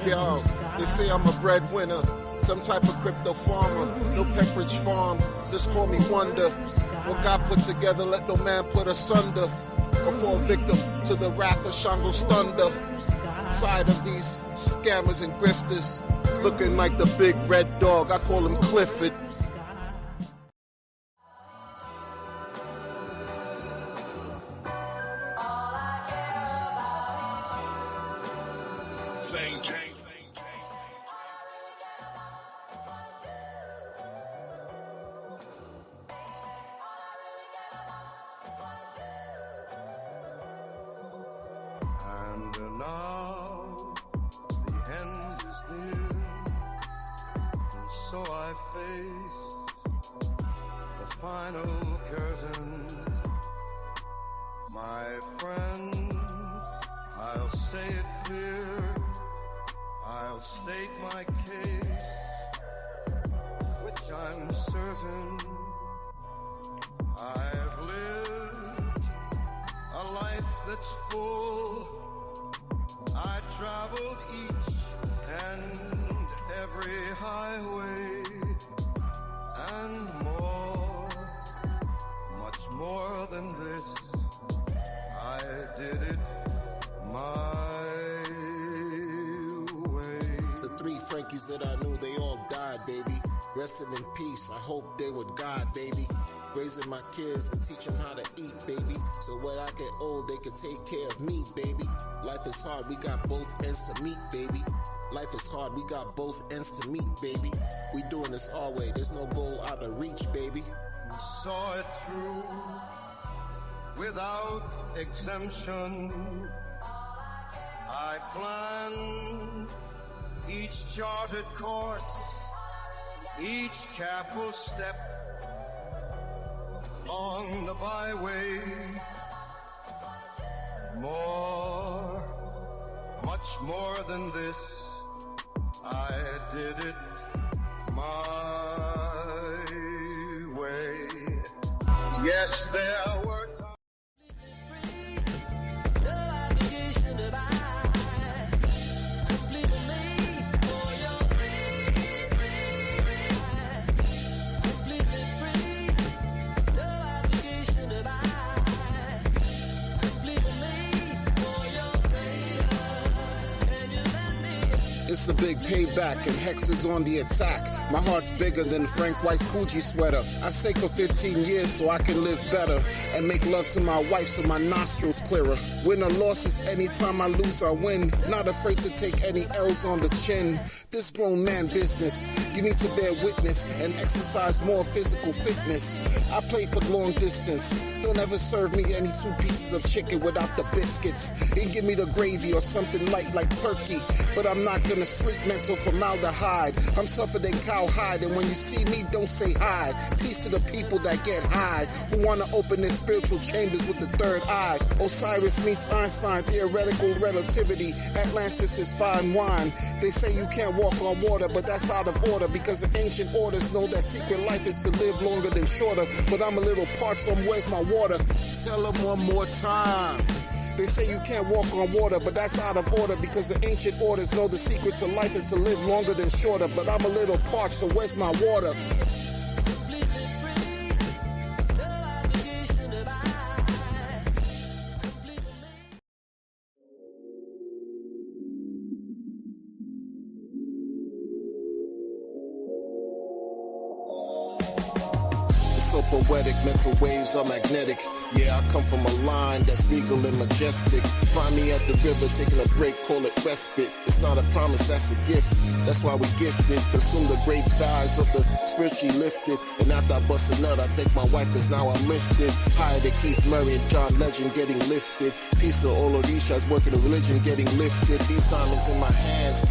Yo, they say I'm a breadwinner, some type of crypto farmer, no Pepperidge Farm, just call me Wonder. What God put together, let no man put asunder, or fall victim to the wrath of Shango's thunder. Side of these scammers and grifters, looking like the big red dog, I call him Clifford. And now the end is near, and so I face the final curtain. My friend, I'll say it clear, I'll state my case, which I'm certain I've lived a life that's full. I traveled each and every highway and more, much more than this. I did it my way. The three Frankies that I knew, they all died, baby. Resting in peace, I hope they with God, baby. Raising my kids and teach them how to eat, baby. So when I get old, they can take care of me, baby. Life is hard, we got both ends to meet, baby. Life is hard, we got both ends to meet, baby. We doing this our way, there's no goal out of reach, baby. We saw it through without exemption. I planned each charted course, each careful step on the byway. More, much more than this, I did it my way. Yes, there were It's a big payback and Hex is on the attack. My heart's bigger than Frank White's Coogee sweater. I stayed for 15 years so I can live better and make love to my wife so my nostrils clearer. Win or losses, anytime I lose I win. Not afraid to take any L's on the chin. This grown man business, you need to bear witness and exercise more physical fitness. I play for long distance. Don't ever serve me any 2 pieces of chicken without the biscuits. And give me the gravy or something light like turkey. But I'm not gonna sleep mental formaldehyde. I'm tougher than cowhide, and when you see me, don't say hi. Peace to the people that get high, who wanna open their spiritual chambers with the third eye. Osiris meets Einstein, theoretical relativity. Atlantis is fine wine. They say you can't walk on water, but that's out of order, because the ancient orders know that secret life is to live longer than shorter. But I'm a little part, so where's my water? Tell them one more time. They say you can't walk on water, but that's out of order, because the ancient orders know the secret to life is to live longer than shorter. But I'm a little parched, so where's my water? So poetic, mental waves are magnetic. Yeah, I come from a line that's regal and majestic. Find me at the river, taking a break, call it respite. It's not a promise, that's a gift. That's why we gifted. Assume the great thighs of the spiritually lifted. And after I bust a nut, I thank my wife, cause now I'm lifted. Higher than Keith Murray and John Legend, getting lifted. Peace to all of these shots, working the religion, getting lifted. These diamonds in my hands,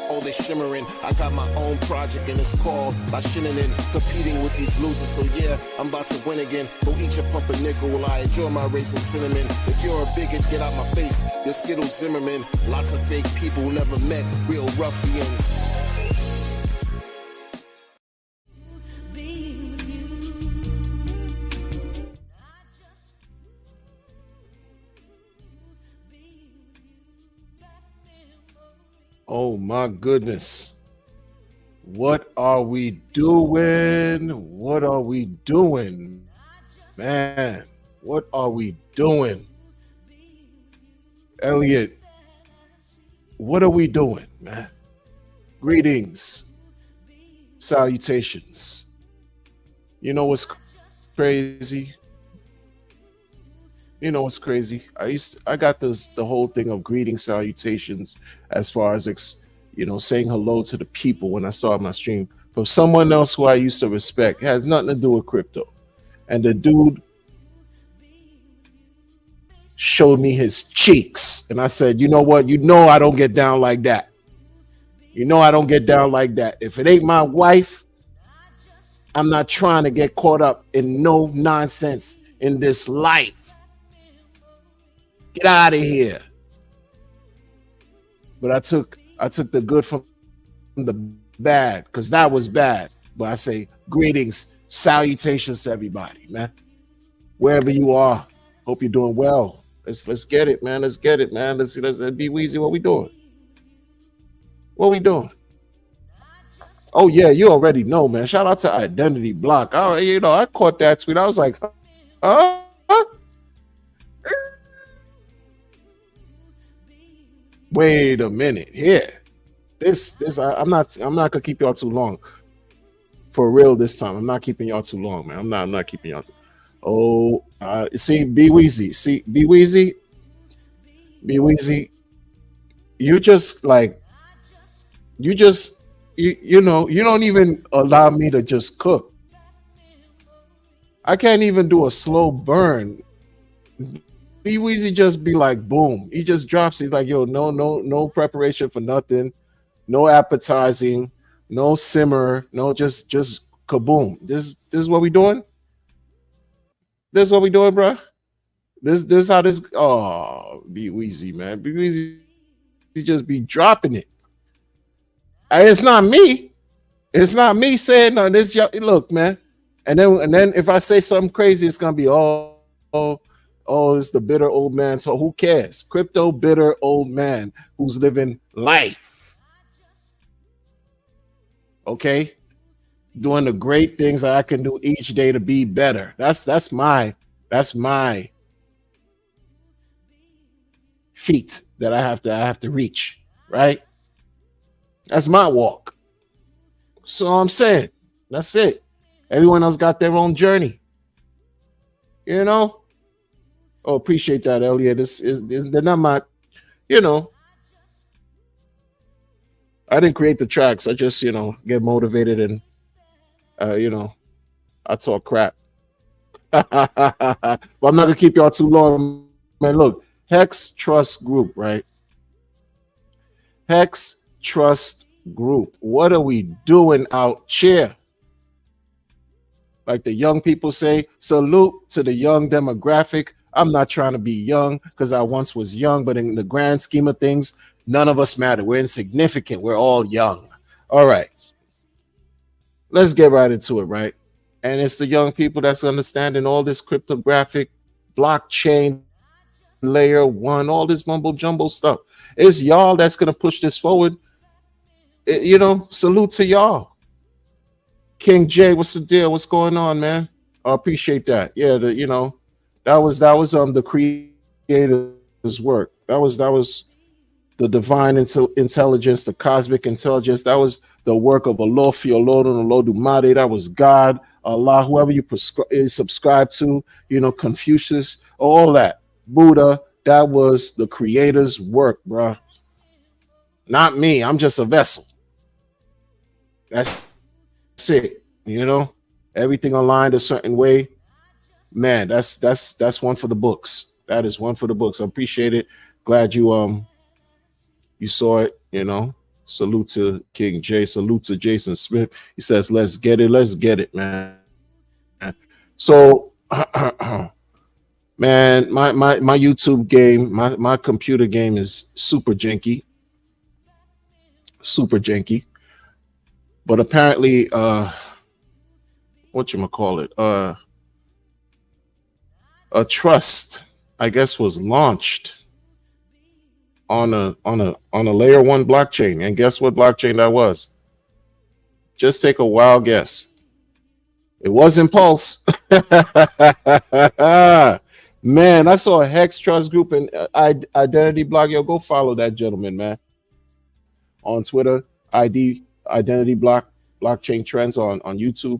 all they shimmering. I got my own project and it's called by Shinanin. Competing with these losers, so yeah, I'm about to win again. Go eat your pump a nickel while I enjoy my raisin cinnamon. If you're a bigot, get out my face. You're Skittle Zimmerman. Lots of fake people never met real ruffians. Oh my goodness. What are we doing? What are we doing? Man, what are we doing? Elliot, what are we doing, man? Greetings, salutations. You know what's crazy? You know what's crazy? I got the whole thing of greeting salutations as far as saying hello to the people when I start my stream from someone else who I used to respect. It has nothing to do with crypto. And the dude showed me his cheeks. And I said, you know what? You know I don't get down like that. You know I don't get down like that. If it ain't my wife, I'm not trying to get caught up in no nonsense in this life. Get out of here. But I took the good from the bad, because that was bad. But I say greetings, salutations to everybody, man. Wherever you are, hope you're doing well. Let's get it, man. Let's get it, man. Let's be Weezy. What we doing? What we doing? Oh yeah, you already know, man. Shout out to Identity Block. I caught that tweet. I was like, huh? Wait a minute. Here. I'm not gonna keep y'all too long. For real this time. I'm not keeping y'all too long, man. I'm not keeping y'all too. See, Be Weezy. See, Be Weezy. You just like you don't even allow me to just cook. I can't even do a slow burn. Be Weezy just be like, boom. He just drops. He's like, yo, no preparation for nothing, no appetizing, no simmer, no just kaboom. This is what we doing. This is what we doing, bro. This how this. Oh, Be Weezy, man. Be Weezy, he just be dropping it. And it's not me. It's not me saying no. This look, man. And then if I say something crazy, it's gonna be it's the bitter old man. So who cares? Crypto bitter old man who's living life. Okay? Doing the great things that I can do each day to be better. That's my feat that I have to reach, right? That's my walk. So I'm saying, that's it. Everyone else got their own journey. You know? Oh, appreciate that, Elliot. They're not my, I didn't create the tracks. I just, get motivated and, I talk crap. But I'm not going to keep y'all too long. Man, look, Hex Trust Group, right? Hex Trust Group. What are we doing out here? Like the young people say, salute to the young demographic. I'm not trying to be young because I once was young, but in the grand scheme of things, none of us matter. We're insignificant. We're all young. All right. Let's get right into it, right? And it's the young people that's understanding all this cryptographic blockchain layer one, all this mumbo jumbo stuff. It's y'all that's going to push this forward. Salute to y'all. King J, what's the deal? What's going on, man? I appreciate that. Yeah, that was the creator's work. That was the divine intelligence, the cosmic intelligence. That was the work of Allah, Fioloro, and Olodumare. That was God, Allah, whoever you subscribe to, Confucius, all that. Buddha, that was the creator's work, bro. Not me. I'm just a vessel. That's it. Everything aligned a certain way. Man, that's one for the books. That is one for the books. I appreciate it. Glad you saw it, Salute to King J. Salute to Jason Smith. He says, let's get it, man. So man, my YouTube game, my computer game is super janky. But apparently, what you call it, a trust, I guess, was launched on a layer one blockchain. And guess what blockchain that was? Just take a wild guess. It wasn't Pulse. Man, I saw a Hex Trust Group and Identity Block. Yo, go follow that gentleman, man, on Twitter. Identity Blockchain Trends on YouTube.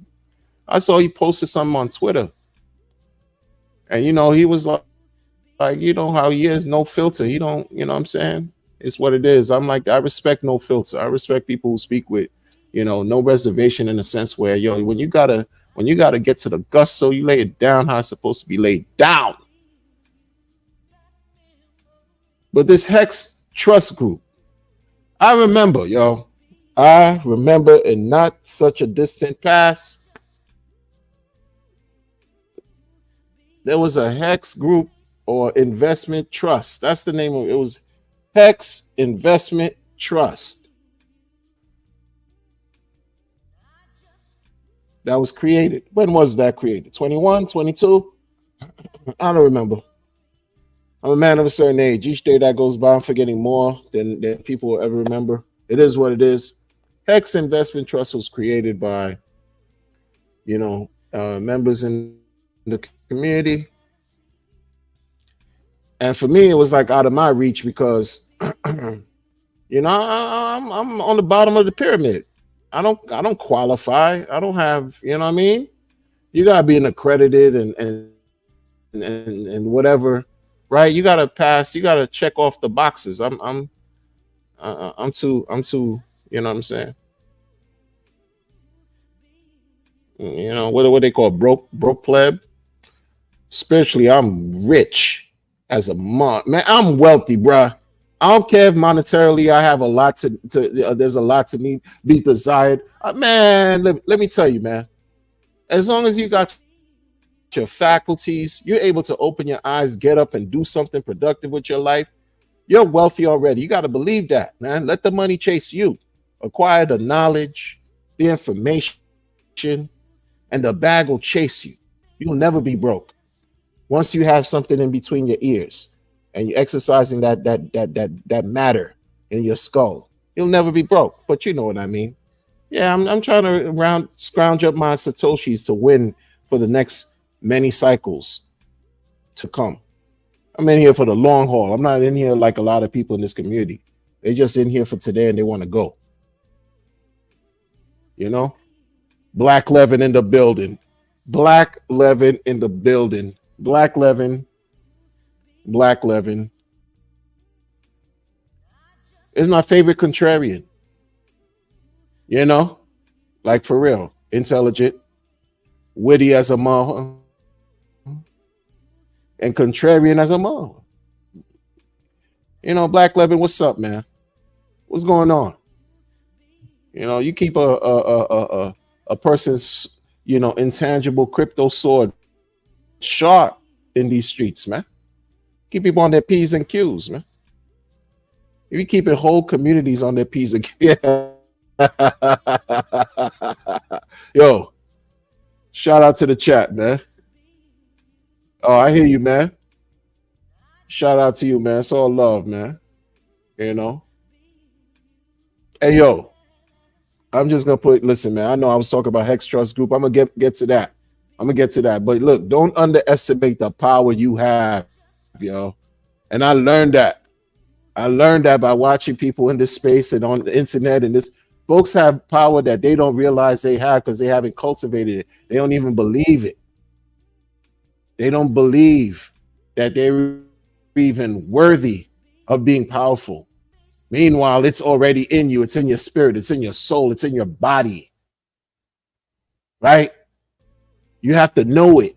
I saw he posted something on Twitter, and he was like how he is, no filter. He don't, what I'm saying? It's what it is. I'm like, I respect no filter. I respect people who speak with, no reservation, in a sense where, when you gotta get to the gusto, you lay it down how it's supposed to be laid down. But this Hex Trust Group, I remember in not such a distant past, there was a Hex Group or Investment Trust. That's the name of it. It was Hex Investment Trust. That was created. When was that created? 21, 22? I don't remember. I'm a man of a certain age. Each day that goes by, I'm forgetting more than people will ever remember. It is what it is. Hex Investment Trust was created by, members in the community. And for me, it was like out of my reach because, I'm on the bottom of the pyramid. I don't qualify. I don't have, you know what I mean? You gotta be an accredited and whatever, right? You gotta pass. You gotta check off the boxes. I'm too. You know what I'm saying? What they call broke pleb. Spiritually, I'm rich as a man. I'm wealthy, bruh. I don't care if monetarily I have a lot to there's a lot to be desired. Man, let me tell you, man. As long as you got your faculties, you're able to open your eyes, get up and do something productive with your life, you're wealthy already. You got to believe that, man. Let the money chase you. Acquire the knowledge, the information, and the bag will chase you. You'll never be broke. Once you have something in between your ears and you're exercising that matter in your skull, you'll never be broke. But you know what I mean. Yeah, I'm trying to scrounge up my satoshis to win for the next many cycles to come. I'm in here for the long haul. I'm not in here like a lot of people in this community. They're just in here for today and they want to go. Black Levin in the building. Black Levin in the building. Black Levin is my favorite contrarian. Like for real, intelligent, witty as a mother, and contrarian as a mother. Black Levin, what's up, man? What's going on? You keep a person's intangible crypto sword sharp in these streets, man. Keep people on their P's and Q's, man. If you keep whole communities on their P's and Q's, yo, shout out to the chat, man. Oh, I hear you, man. Shout out to you, man. It's all love, man. Hey, yo, I'm just gonna listen, man. I know I was talking about Hex Trust Group. I'm gonna get to that. But look, don't underestimate the power you have, yo. And I learned that. By watching people in this space and on the internet, and this folks have power that they don't realize they have because they haven't cultivated it. They don't even believe it. They don't believe that they're even worthy of being powerful. Meanwhile, it's already in you. It's in your spirit. It's in your soul. It's in your body. Right? You have to know it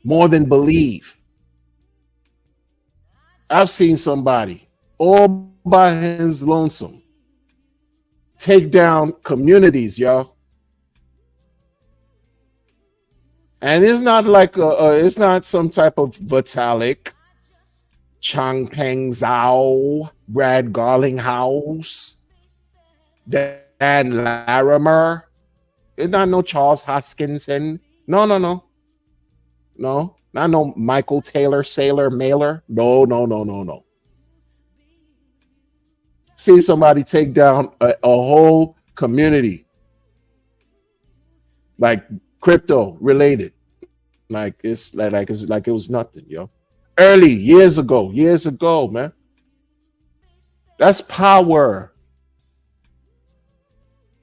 more than believe. I've seen somebody all by his lonesome take down communities, yo. And it's not like it's not some type of Vitalik, Changpeng Zhao, Brad Garlinghouse, Dan Larimer. It's not no Charles Hoskinson. No, no, no. No, not no Michael Taylor, Sailor Mailer. No, no, no, no, no. See somebody take down a whole community, like crypto related, like it was nothing, yo. Early years ago, man. That's power.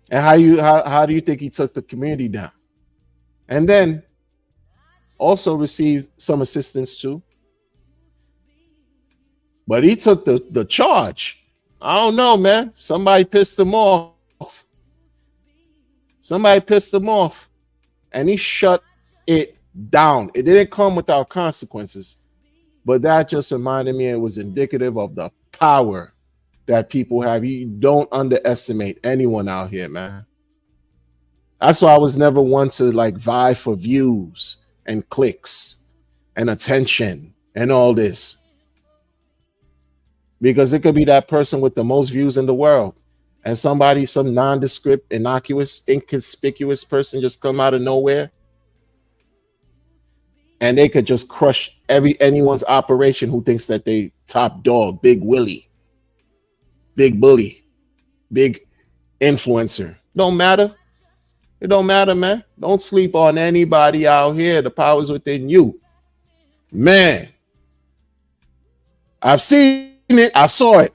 And how do you think he took the community down? And then also received some assistance too. But he took the charge. I don't know, man. Somebody pissed him off. Somebody pissed him off. And he shut it down. It didn't come without consequences. But that just reminded me, it was indicative of the power that people have. You don't underestimate anyone out here, man. That's why I was never one to like vie for views and clicks and attention and all this. Because it could be that person with the most views in the world, and somebody, some nondescript, innocuous, inconspicuous person just come out of nowhere, and they could just crush anyone's operation who thinks that they top dog, big Willie, big bully, big influencer. Don't matter. It don't matter, man. Don't sleep on anybody out here. The power's within you. Man, I've seen it. I saw it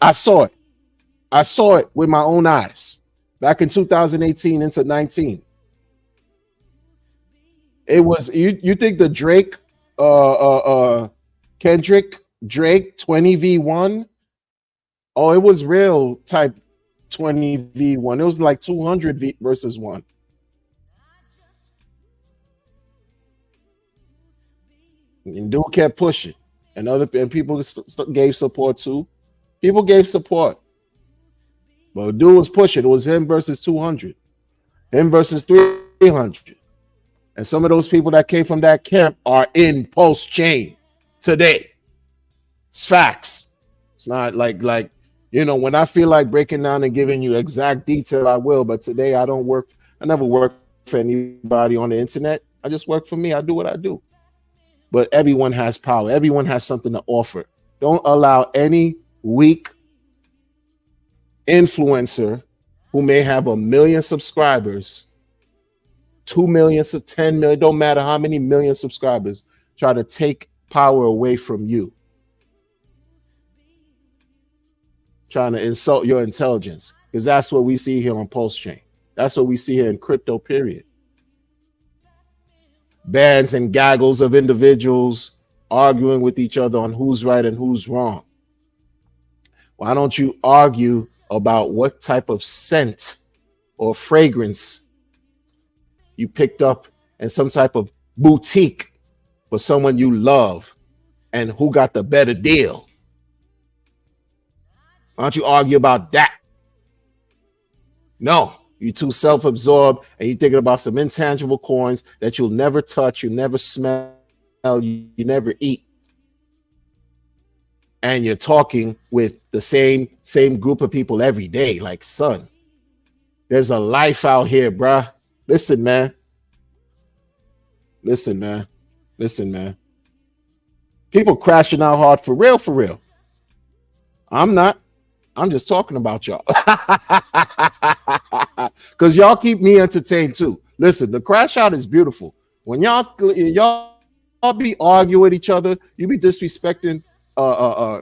with my own eyes back in 2018 into 19. It was, you think the Drake, Kendrick Drake 20v1? Oh, it was real type 20v1. It was like 200 versus 1. And dude kept pushing, and people gave support too. People gave support, but dude was pushing. It was him versus 200, him versus 300, and some of those people that came from that camp are in post chain today. It's facts. It's not like when I feel like breaking down and giving you exact detail, I will. But today I don't work. I never work for anybody on the internet. I just work for me. I do what I do. But everyone has power. Everyone has something to offer. Don't allow any weak influencer who may have 1 million subscribers, 2 million, 10 million, don't matter how many million subscribers, try to take power away from you. Trying to insult your intelligence. Because that's what we see here on Pulse Chain. That's what we see here in crypto, period. Bands and gaggles of individuals arguing with each other on who's right and who's wrong. Why don't you argue about what type of scent or fragrance you picked up in some type of boutique for someone you love, and who got the better deal? Why don't you argue about that? No. You're too self-absorbed, and you're thinking about some intangible coins that you'll never touch, you never smell, you never eat. And you're talking with the same group of people every day. Like, son, there's a life out here, bruh. Listen, man. Listen, man. Listen, man. People crashing out hard for real, for real. I'm not. I'm just talking about y'all. Because y'all keep me entertained too. Listen, the crash out is beautiful. When y'all be arguing with each other, you be disrespecting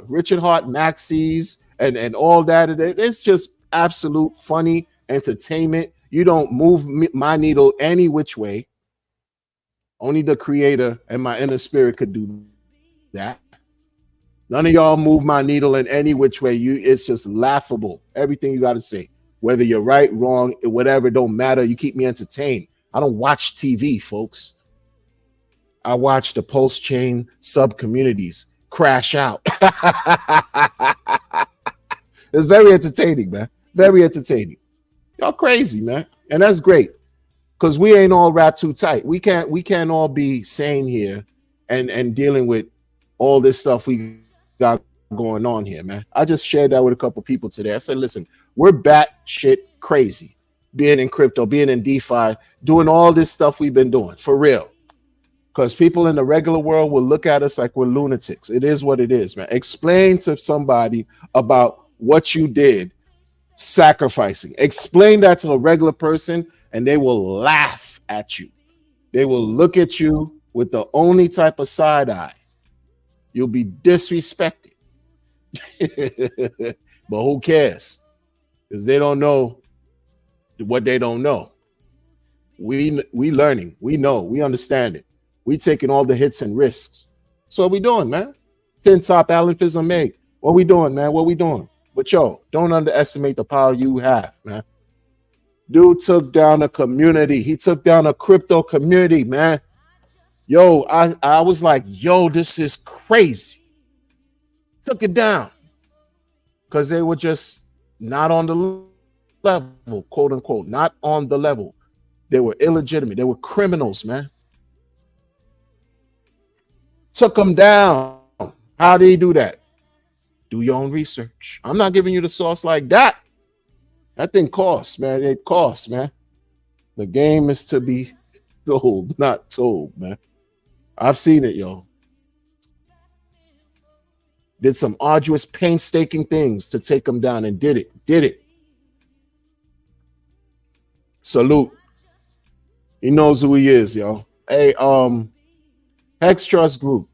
Richard Hart Maxis and all that. It's just absolute funny entertainment. You don't move my needle any which way. Only the creator and my inner spirit could do that. None of y'all move my needle in any which way. It's just laughable. Everything you got to say, whether you're right, wrong, whatever, don't matter. You keep me entertained. I don't watch TV, folks. I watch the Pulse Chain sub communities crash out. It's very entertaining, man. Very entertaining. Y'all crazy, man. And that's great. Because we ain't all wrapped too tight. We can't all be sane here and dealing with all this stuff we got going on here, man. I just shared that with a couple people today. I said, listen, we're bat shit crazy being in crypto, being in DeFi, doing all this stuff we've been doing for real. Because people in the regular world will look at us like we're lunatics. It is what it is, man. Explain to somebody about what you did sacrificing. Explain that to a regular person and they will laugh at you. They will look at you with the only type of side eye. You'll be disrespected. But who cares? Because they don't know what they don't know. We learning. We know. We understand it. We taking all the hits and risks. So what we doing, man? Tin top Alan Fizzle May. What we doing, man? What we doing? But yo, don't underestimate the power you have, man. Dude took down a community. He took down a crypto community, man. Yo, I was like, yo, this is crazy. Took it down. Because they were just not on the level, quote unquote, not on the level. They were illegitimate. They were criminals, man. Took them down. How did he do that? Do your own research. I'm not giving you the sauce like that. That thing costs, man. It costs, man. The game is to be told, not told, man. I've seen it, yo. Did some arduous, painstaking things to take them down and did it. Salute. He knows who he is, yo. Hey, Hex Trust Group.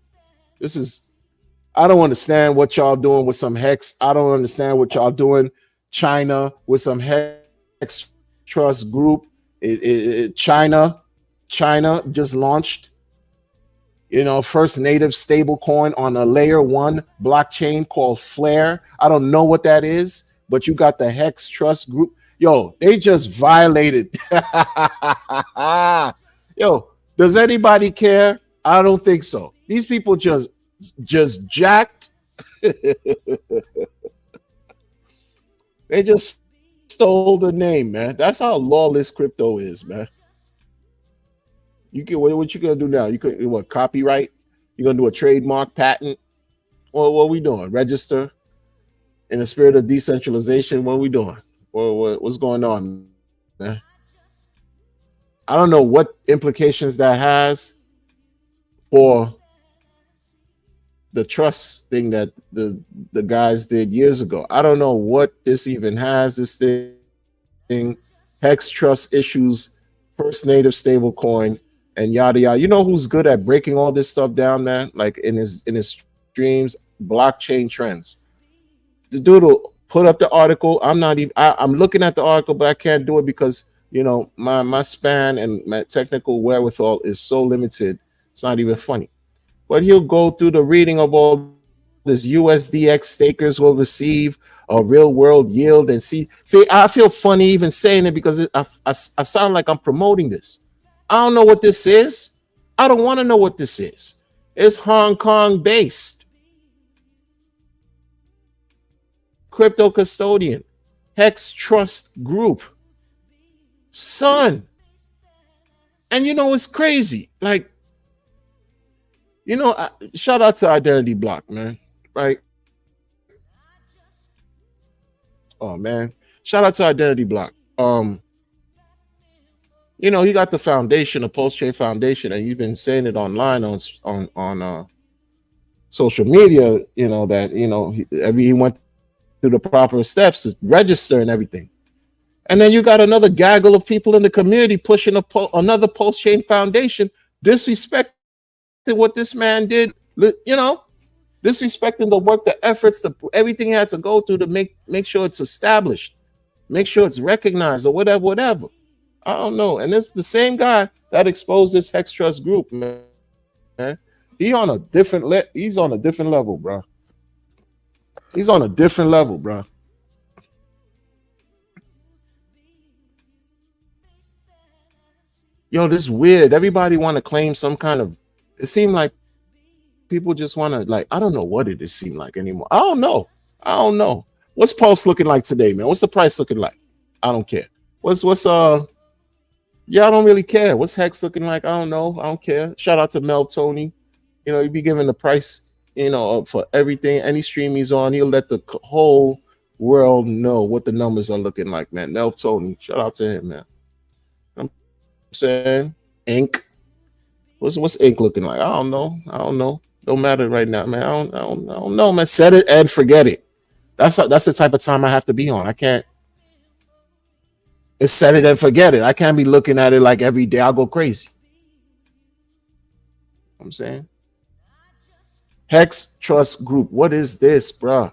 I don't understand what y'all doing with some Hex. I don't understand what y'all doing China with some Hex Trust Group. China just launched, first native stable coin on a layer 1 blockchain called Flare. I don't know what that is, but you got the Hex Trust Group. Yo, they just violated. Yo, does anybody care? I don't think so. These people just jacked. They just stole the name, man. That's how lawless crypto is, man. You can what you gonna do now? You could what copyright? You gonna do a trademark patent? Well, what are we doing? Register in the spirit of decentralization. What are we doing? What's going on, man? I don't know what implications that has for the trust thing that the guys did years ago. I don't know what this even has. This thing, Hex Trust issues first native stable coin and yada yada. You know who's good at breaking all this stuff down, man? Like in his streams, blockchain trends. The dude will put up the article. I'm looking at the article, but I can't do it because my span and my technical wherewithal is so limited. It's not even funny. But he'll go through the reading of all this USDX stakers will receive a real world yield and see. I feel funny even saying it because I sound like I'm promoting this. I don't know what this is. I don't want to know what this is. It's Hong Kong based. Crypto custodian, Hex Trust Group. Son. And it's crazy. Like, shout out to Identity Block, man. Right? Oh man. Shout out to Identity Block. He got the foundation, a post-chain foundation, and you've been saying it online on social media, that he went through the proper steps to register and everything. And then you got another gaggle of people in the community pushing another post-chain foundation, disrespecting what this man did, disrespecting the work, the efforts, everything he had to go through to make sure it's established, make sure it's recognized or whatever. I don't know. And it's the same guy that exposed this Hex Trust Group, man. He's on a different level, bro. He's on a different level, bro. Yo, this is weird. Everybody want to claim some kind of. It seemed like people just want to I don't know what it seemed like anymore. I don't know. What's Pulse looking like today, man? What's the price looking like? I don't care. What's yeah, I don't really care. What's Hex looking like? I don't know. I don't care. Shout out to Mel Tony. You be giving the price, for everything, any stream he's on. He'll let the whole world know what the numbers are looking like, man. Mel Tony. Shout out to him, man. I'm saying Ink. What's Ink looking like? I don't know. I don't know. Don't matter right now, man. I don't know, man. Set it and forget it. That's the type of time I have to be on. I can't. It's set it and forget it. I can't be looking at it like every day. I'll go crazy. I'm saying Hex Trust Group. What is this, bro?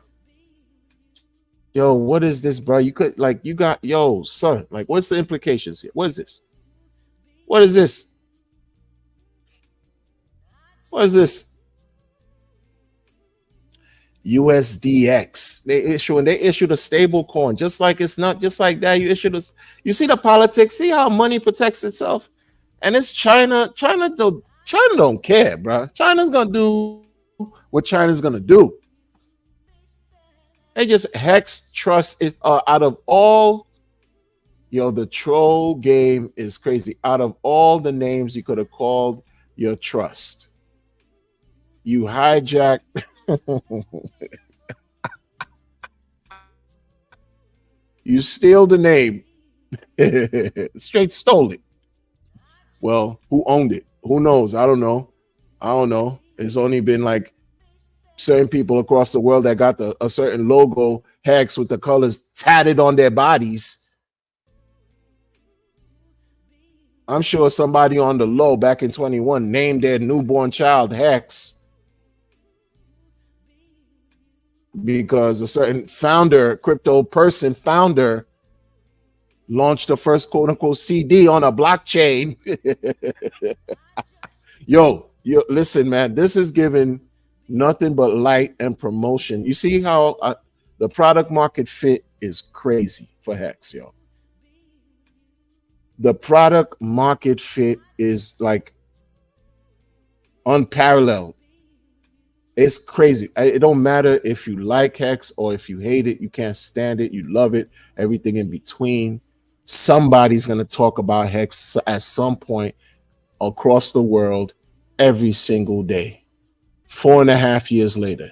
Yo, what is this, bro? You could like you got yo, son. Like, what's the implications here? What is this? What is this? What is this? USDX. They issued a stable coin, just like it's not just like that. You issued a you see the politics, see how money protects itself? And it's China. China don't care, bro. China's gonna do what China's gonna do. They just Hex Trust it out of all the troll game is crazy. Out of all the names you could have called your trust, you hijack. You steal the name. Straight stole it. Well, who owned it? Who knows? I don't know. I don't know. It's only been like certain people across the world that got a certain logo hex with the colors tatted on their bodies. I'm sure somebody on the low back in 21 named their newborn child Hex because a certain crypto person founder, launched the first quote unquote CD on a blockchain. yo, listen, man, this is giving nothing but light and promotion. You see how the product market fit is crazy for Hex, yo. The product market fit is like unparalleled. It's crazy. It don't matter if you like Hex or if you hate it, you can't stand it, you love it, everything in between. Somebody's going to talk about Hex at some point across the world every single day. 4.5 years later.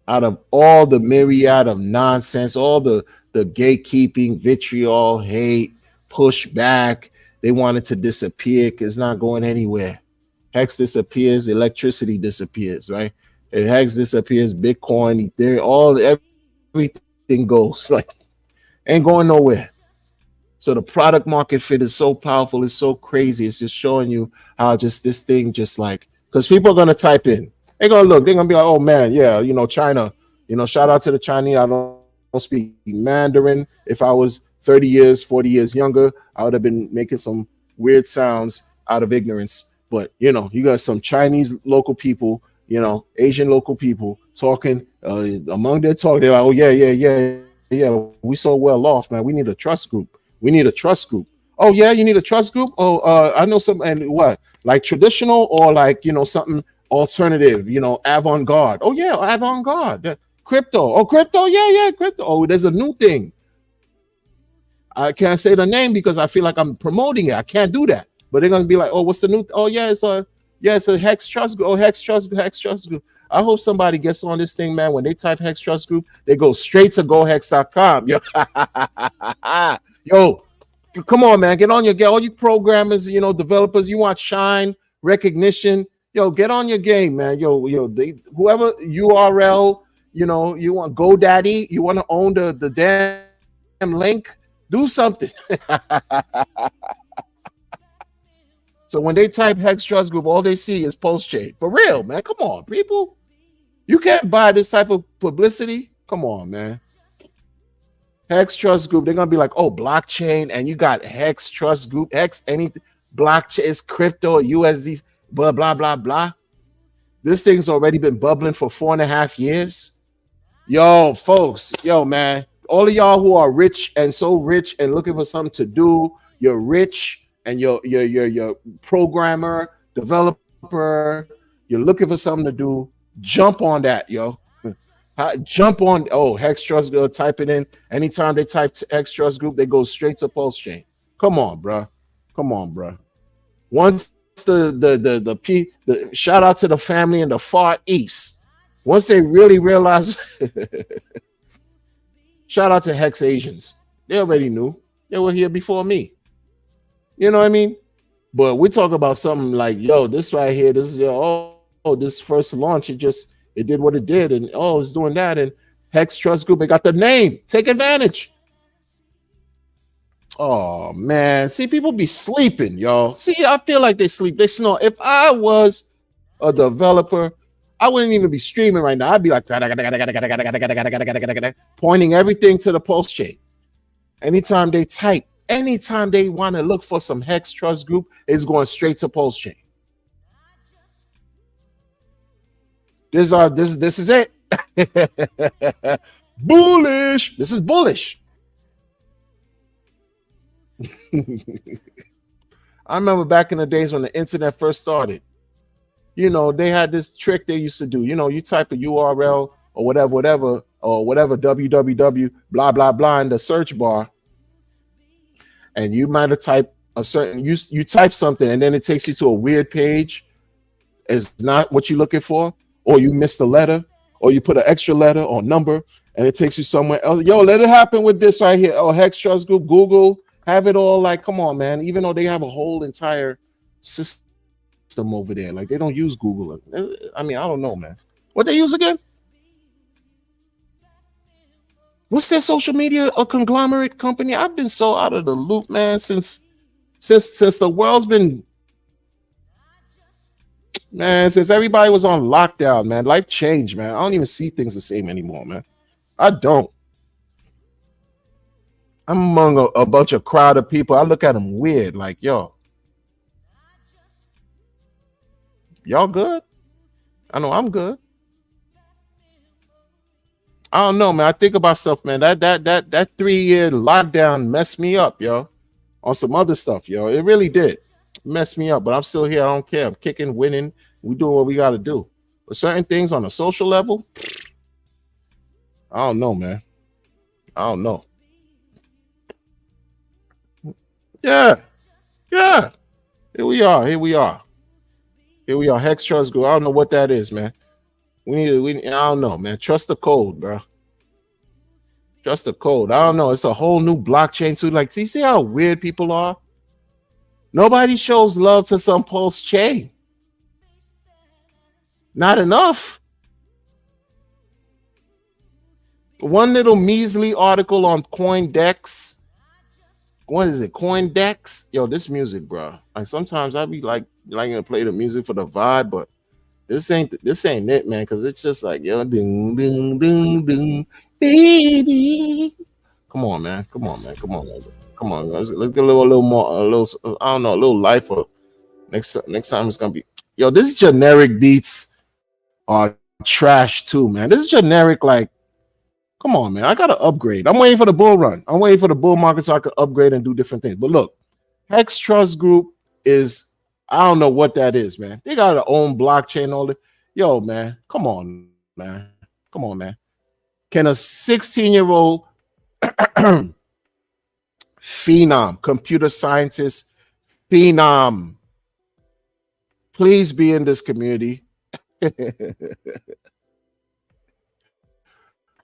Out of all the myriad of nonsense, all the gatekeeping, vitriol, hate, pushback, they want it to disappear because it's not going anywhere. Hex disappears, electricity disappears, right? If Hex disappears, Bitcoin, Ethereum, everything goes. Like, ain't going nowhere. So the product market fit is so powerful, it's so crazy. It's just showing you how just this thing just like, because people are gonna type in, they're gonna look, they're gonna be like, oh man, yeah, China, shout out to the Chinese. I don't speak Mandarin. If I was 30 years, 40 years younger, I would have been making some weird sounds out of ignorance. But you got some Chinese local people, Asian local people talking among their talk. They're like, oh yeah, we so well off, man. We need a trust group. We need a trust group. Oh yeah, you need a trust group. Oh, I know some. And what, like traditional or like something alternative? Avant-garde. Oh yeah, avant-garde. Crypto. Oh, crypto. Yeah, crypto. Oh, there's a new thing. I can't say the name because I feel like I'm promoting it. I can't do that. But they're gonna be like, oh, what's the new? Oh yeah, it's a Hex Trust Group. Oh, Hex Trust Group. I hope somebody gets on this thing, man. When they type Hex Trust Group, they go straight to gohex.com. Yo, come on, man. Get all you programmers, developers. You want shine, recognition. Yo, get on your game, man. Whoever URL, you want GoDaddy, you want to own the damn link, do something. So when they type Hex Trust Group, all they see is Postchain. For real, man. Come on, people. You can't buy this type of publicity. Come on, man. Hex Trust Group, they're going to be like, oh, blockchain, and you got Hex Trust Group, Hex, anything. Blockchain is crypto, USD, blah, blah, blah, blah. This thing's already been bubbling for 4.5 years. Yo, folks, man, all of y'all who are rich and so rich and looking for something to do, you're rich and you're programmer, developer, you're looking for something to do, jump on that, yo. Jump on Hex Trust Group, type it in. Anytime they type Hex Trust Group, they go straight to Pulse Chain. Come on, bro. Come on, bro. Once the shout out to the family in the Far East. Once they really realize, shout out to Hex Asians. They already knew. They were here before me. You know what I mean? But we talk about something like, yo, this right here, this is this first launch, it did what it did, and it's doing that, and Hex Trust Group, it got the name. Take advantage. Oh man, see, people be sleeping, y'all. See, I feel like they sleep, they snore. If I was a developer, I wouldn't even be streaming right now. I'd be like pointing everything to the Pulse chain. Anytime they type, anytime they want to look for some Hex Trust Group, it's going straight to Pulse chain. This is it. Bullish. This is bullish. I remember back in the days when the internet first started, they had this trick they used to do. You type a URL or whatever, www, blah, blah, blah in the search bar. And you might have typed a certain, you type something and then it takes you to a weird page. It's not what you're looking for, or you missed a letter, or you put an extra letter or number and it takes you somewhere else. Yo, let it happen with this right here. Hex Trust Group, Google, have it all. Like, come on, man. Even though they have a whole entire system over there, like they don't use Google. I mean, I don't know, man. What they use again? What's their social media? A conglomerate company? I've been so out of the loop, man, since the world's been, man, since everybody was on lockdown, man. Life changed, man. I don't even see things the same anymore, man. I don't. I'm among a bunch of crowd of people. I look at them weird, like, yo, y'all good? I know I'm good. I don't know, man. I think about stuff, man. That 3-year lockdown messed me up, yo. On some other stuff, yo. It really did mess me up, but I'm still here. I don't care. I'm kicking, winning. We doing what we got to do. But certain things on a social level, I don't know, man. I don't know. Yeah. Here we are. Hex Trust Group. I don't know what that is, man. I don't know, man. Trust the code, bro. Trust the code. I don't know. It's a whole new blockchain too. Like, see how weird people are? Nobody shows love to some Pulse chain. Not enough. One little measly article on CoinDex. What is it? CoinDex? Yo, this music, bro. Like sometimes I be like gonna play the music for the vibe, but this ain't it, man. Because it's just like, yo, ding, ding, ding, ding, baby. Come on, man. Let's get a little more, I don't know, a little lifer. Next time it's gonna be, yo, this generic beats are trash too, man. This is generic, like, come on, man. I gotta upgrade. I'm waiting for the bull run. I'm waiting for the bull market so I can upgrade and do different things. But look, Hex Trust Group is, I don't know what that is, man. They got their own blockchain, all that. Yo, man, come on, man. Can a 16-year-old phenom, computer scientist phenom, please be in this community?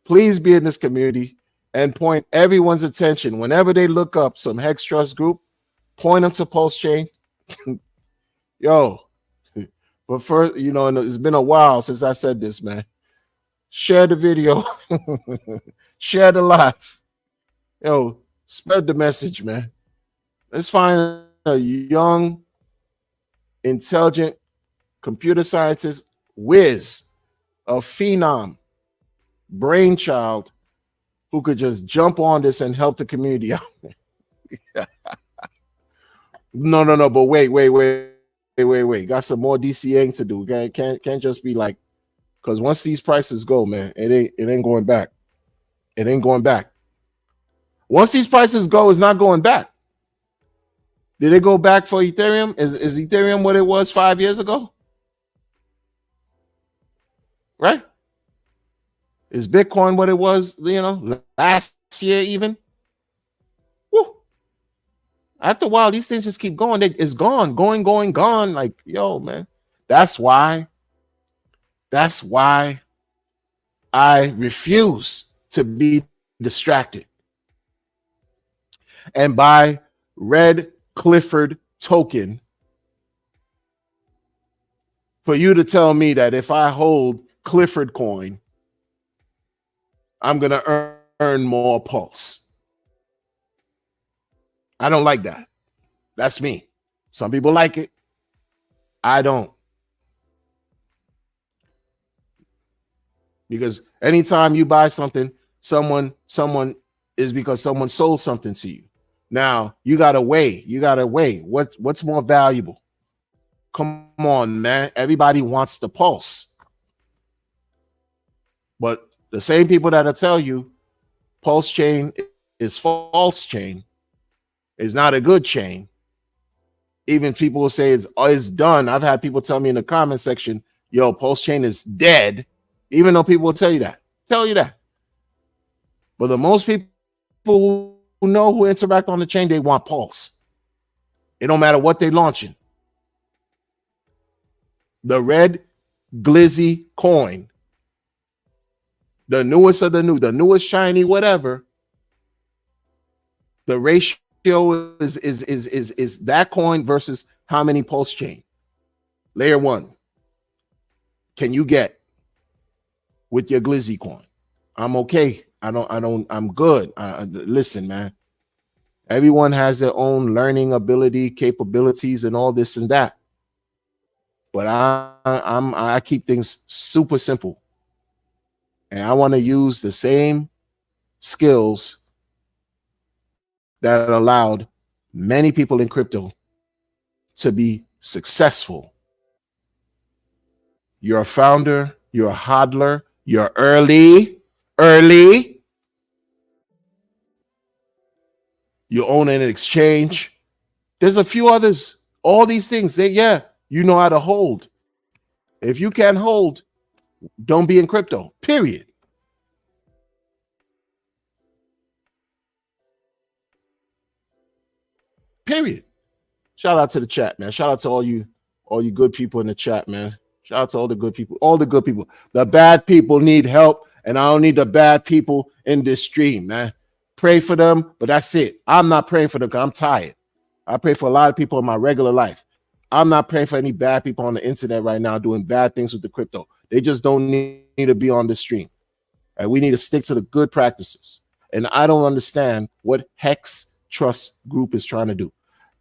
Please be in this community and point everyone's attention whenever they look up some Hex Trust Group, point them to Pulse Chain. Yo, but first, it's been a while since I said this, man. Share the video, share the live. Yo, spread the message, man. Let's find a young, intelligent computer scientist whiz, a phenom, brainchild who could just jump on this and help the community out. No, but wait. Got some more DCAing to do. Okay? Can't just be like, because once these prices go, man, it ain't going back. It ain't going back. Once these prices go, it's not going back. Did it go back for Ethereum? Is Ethereum what it was 5 years ago? Right? Is Bitcoin what it was, last year even? Woo. After a while, these things just keep going. It's gone, gone. Like, yo, man. That's why I refuse to be distracted and buy Red Clifford token for you to tell me that if I hold Clifford coin, I'm going to earn more pulse. I don't like that. That's me. Some people like it. I don't. Because anytime you buy something, someone is because someone sold something to you. Now you gotta weigh. What's more valuable? Come on, man. Everybody wants the pulse. But the same people that'll tell you pulse chain is false chain, is not a good chain. Even people will say it's done. I've had people tell me in the comment section, yo, pulse chain is dead. Even though people will tell you that. But the most people who know, who interact on the chain, they want pulse. It don't matter what they're launching. The red glizzy coin, the newest of the newest shiny whatever, the ratio is that coin versus how many pulse chain. Layer 1 can you get with your glizzy coin? I'm okay. I'm good. Listen, man. Everyone has their own learning ability, capabilities, and all this and that. But I keep things super simple. And I want to use the same skills that allowed many people in crypto to be successful. You're a founder, you're a hodler, you're early. You own an exchange. There's a few others. All these things, you know how to hold. If you can't hold, don't be in crypto, period. Period. Shout out to the chat, man. Shout out to all you good people in the chat, man. Shout out to all the good people. The bad people need help, and I don't need the bad people in this stream, man. Pray for them, but that's it. I'm not praying for them because I'm tired. I pray for a lot of people in my regular life. I'm not praying for any bad people on the internet right now doing bad things with the crypto. They just don't need to be on the stream. And we need to stick to the good practices. And I don't understand what Hex Trust Group is trying to do.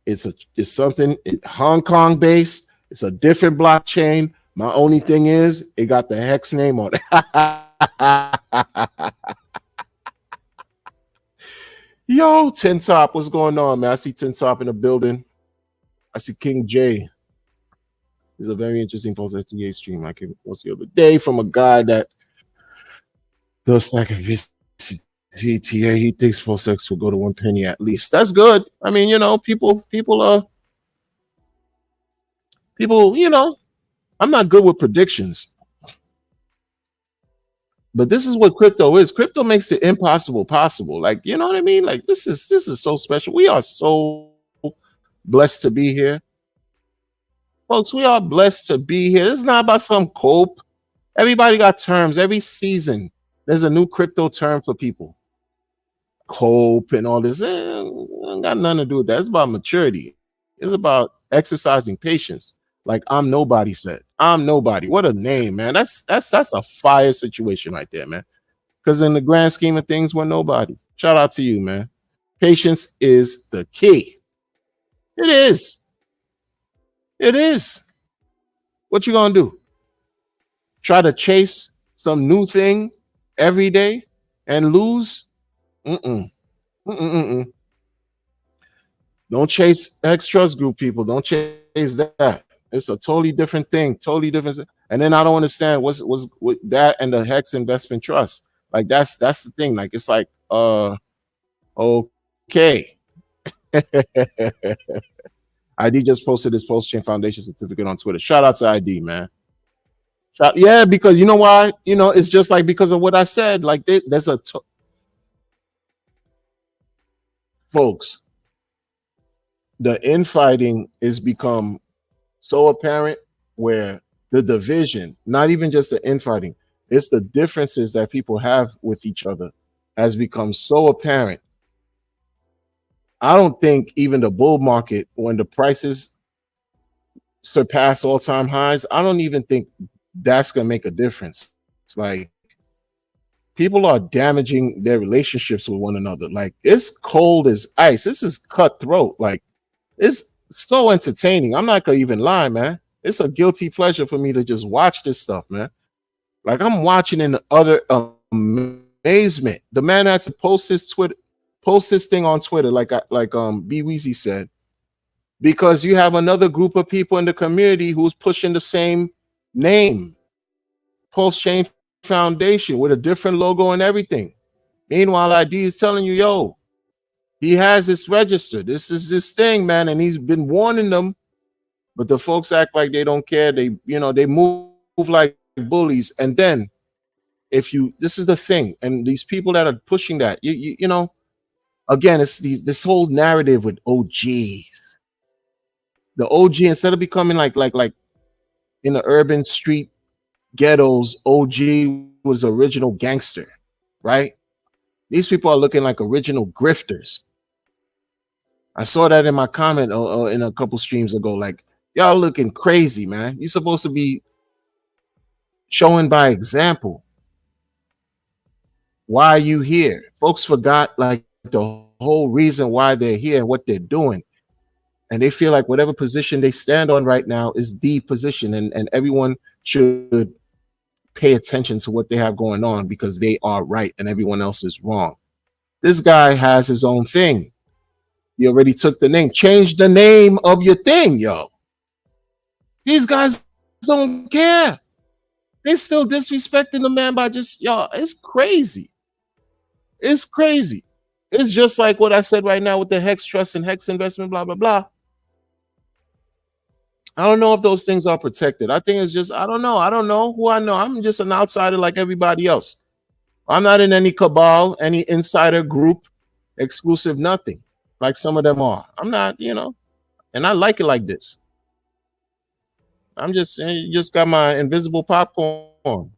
It's something Hong Kong based. It's a different blockchain. My only thing is it got the Hex name on it. Yo, Tin Top, what's going on, man? I see Tin Top in the building. I see King J. It's a very interesting post at TA stream I came across the other day from a guy that does like a CTA. He thinks PostX will go to 1 penny at least. That's good. I mean, people, I'm not good with predictions. But this is what crypto is. Crypto makes the impossible possible. Like, you know what I mean? Like, this is so special. We are so blessed to be here. Folks, we are blessed to be here. This is not about some cope. Everybody got terms. Every season, there's a new crypto term for people. Cope and all this. Ain't got nothing to do with that. It's about maturity. It's about exercising patience. Like I'm Nobody said. I'm Nobody. What a name, man. That's a fire situation right there, man. Because in the grand scheme of things, we're nobody. Shout out to you, man. Patience is the key. It is. It is. What you gonna do? Try to chase some new thing every day and lose? Mm-mm. Don't chase Hex Trust Group, people. Don't chase that. It's a totally different thing. Totally different. And then I don't understand what's with that and the Hex Investment Trust. Like that's the thing. Like it's like okay. ID just posted his Post Chain Foundation certificate on Twitter. Shout out to ID, man. Yeah, because you know why? It's just like because of what I said. Like there's folks, the infighting is become so apparent where the division, not even just the infighting, it's the differences that people have with each other has become so apparent. I don't think even the bull market, when the prices surpass all-time highs, I don't even think that's gonna make a difference. It's like people are damaging their relationships with one another. Like it's cold as ice. This is cutthroat. Like it's so entertaining. I'm not gonna even lie, man. It's a guilty pleasure for me to just watch this stuff, man. Like I'm watching in utter amazement. The man had to post his thing on Twitter, B Weezy said, because you have another group of people in the community who's pushing the same name, Pulse Chain Foundation, with a different logo and everything. Meanwhile, ID is telling you, yo, he has this registered. This is this thing, man, and he's been warning them. But the folks act like they don't care. They move like bullies. And then this is the thing, and these people that are pushing that, again, it's this whole narrative with OGs. The OG, instead of becoming like in the urban street ghettos, OG was original gangster, right? These people are looking like original grifters. I saw that in my comment in a couple streams ago. Like, y'all looking crazy, man. You're supposed to be showing by example. Why are you here? Folks forgot like the whole reason why they're here and what they're doing. And they feel like whatever position they stand on right now is the position, and everyone should pay attention to what they have going on because they are right and everyone else is wrong. This guy has his own thing. He already took the name. Change the name of your thing, yo. These guys don't care. They still disrespecting the man by just, y'all, it's crazy. It's crazy. It's just like what I said right now with the Hex Trust and Hex Investment, blah, blah, blah. I don't know if those things are protected. I think it's just, I don't know. I don't know who I know. I'm just an outsider like everybody else. I'm not in any cabal, any insider group, exclusive, nothing like some of them are. I'm not, and I like it like this. I'm just got my invisible popcorn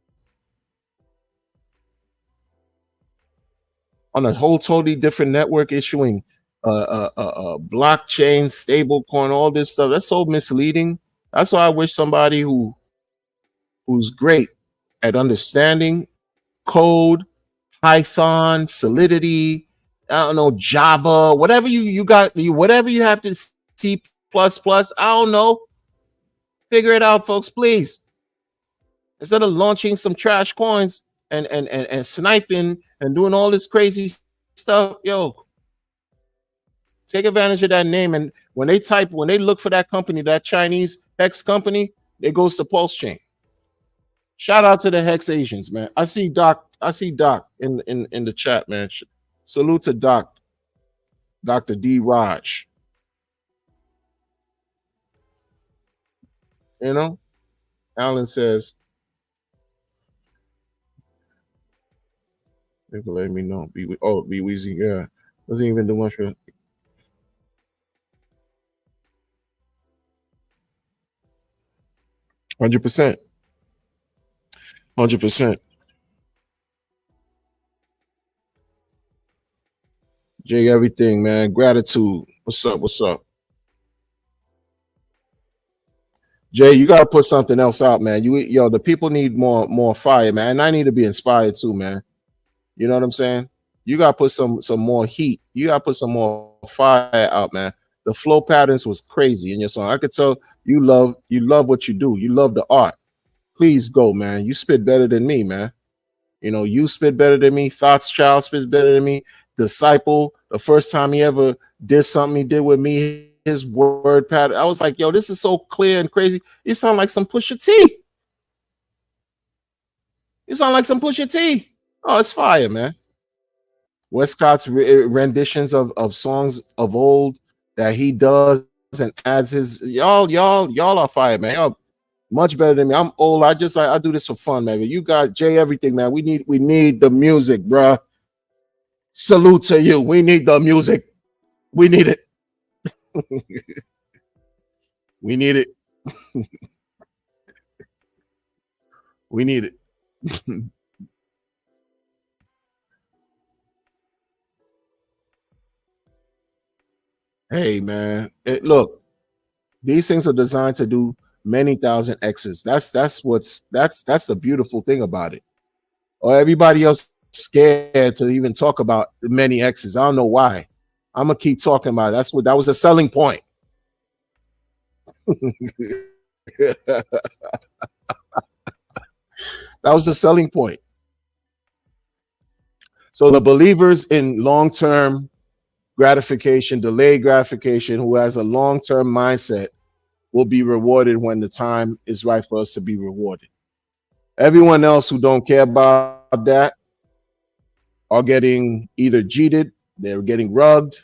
on a whole totally different network issuing blockchain, stablecoin, all this stuff. That's so misleading. That's why I wish somebody who's great at understanding code, Python, Solidity, I don't know, Java, whatever you got, whatever you have to C++, I don't know. Figure it out, folks, please. Instead of launching some trash coins and sniping and doing all this crazy stuff, yo, take advantage of that name. And when they look for that company, that Chinese Hex company, it goes to Pulse Chain. Shout out to the Hex Asians, man. I see Doc in the chat, man. Salute to Dr. D. Raj. Alan says, they can let me know. Be Weezy, yeah. Doesn't even do much for 100%. 100%. Jay, everything, man. Gratitude. What's up? What's up? Jay, you gotta put something else out, man. The people need more fire, man. And I need to be inspired too, man. You know what I'm saying? You gotta put some more heat. You gotta put some more fire out, man. The flow patterns was crazy in your song. I could tell you love what you do. You love the art. Please go, man. You spit better than me, man. You spit better than me. Thoughts Child spits better than me. Disciple, the first time he ever did something he did with me, his word pattern, I was like, yo, this is so clear and crazy. You sound like some Pusha T. You sound like some Pusha T. Oh, it's fire, man. Westcott's renditions of songs of old that he does and adds his y'all are fire, man. Much better than me. I'm old. I do this for fun, man. You got Jay everything, man. We need the music, bruh. Salute to you. We need the music. We need it. We need it. We need it. Hey, man. Look, these things are designed to do many thousand X's. That's the beautiful thing about it. Or everybody else scared to even talk about many X's. I don't know why. I'm gonna keep talking about it. That was a selling point. That was the selling point. So the believers in long-term gratification, delayed gratification, who has a long-term mindset, will be rewarded when the time is right for us to be rewarded. Everyone else who don't care about that are getting either cheated, they're getting rugged,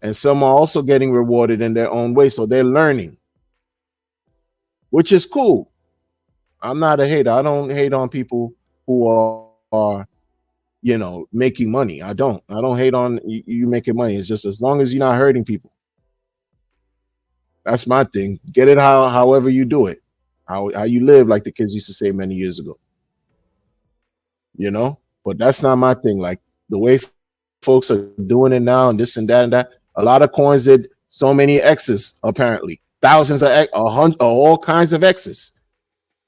and some are also getting rewarded in their own way. So they're learning, which is cool. I'm not a hater. I don't hate on people who are making money. I don't. I don't hate on you making money. It's just as long as you're not hurting people. That's my thing. Get it however you do it, how you live, like the kids used to say many years ago. But that's not my thing. Like the way folks are doing it now, and this and that and that. A lot of coins did so many X's. Apparently, thousands of a hundred, all kinds of X's.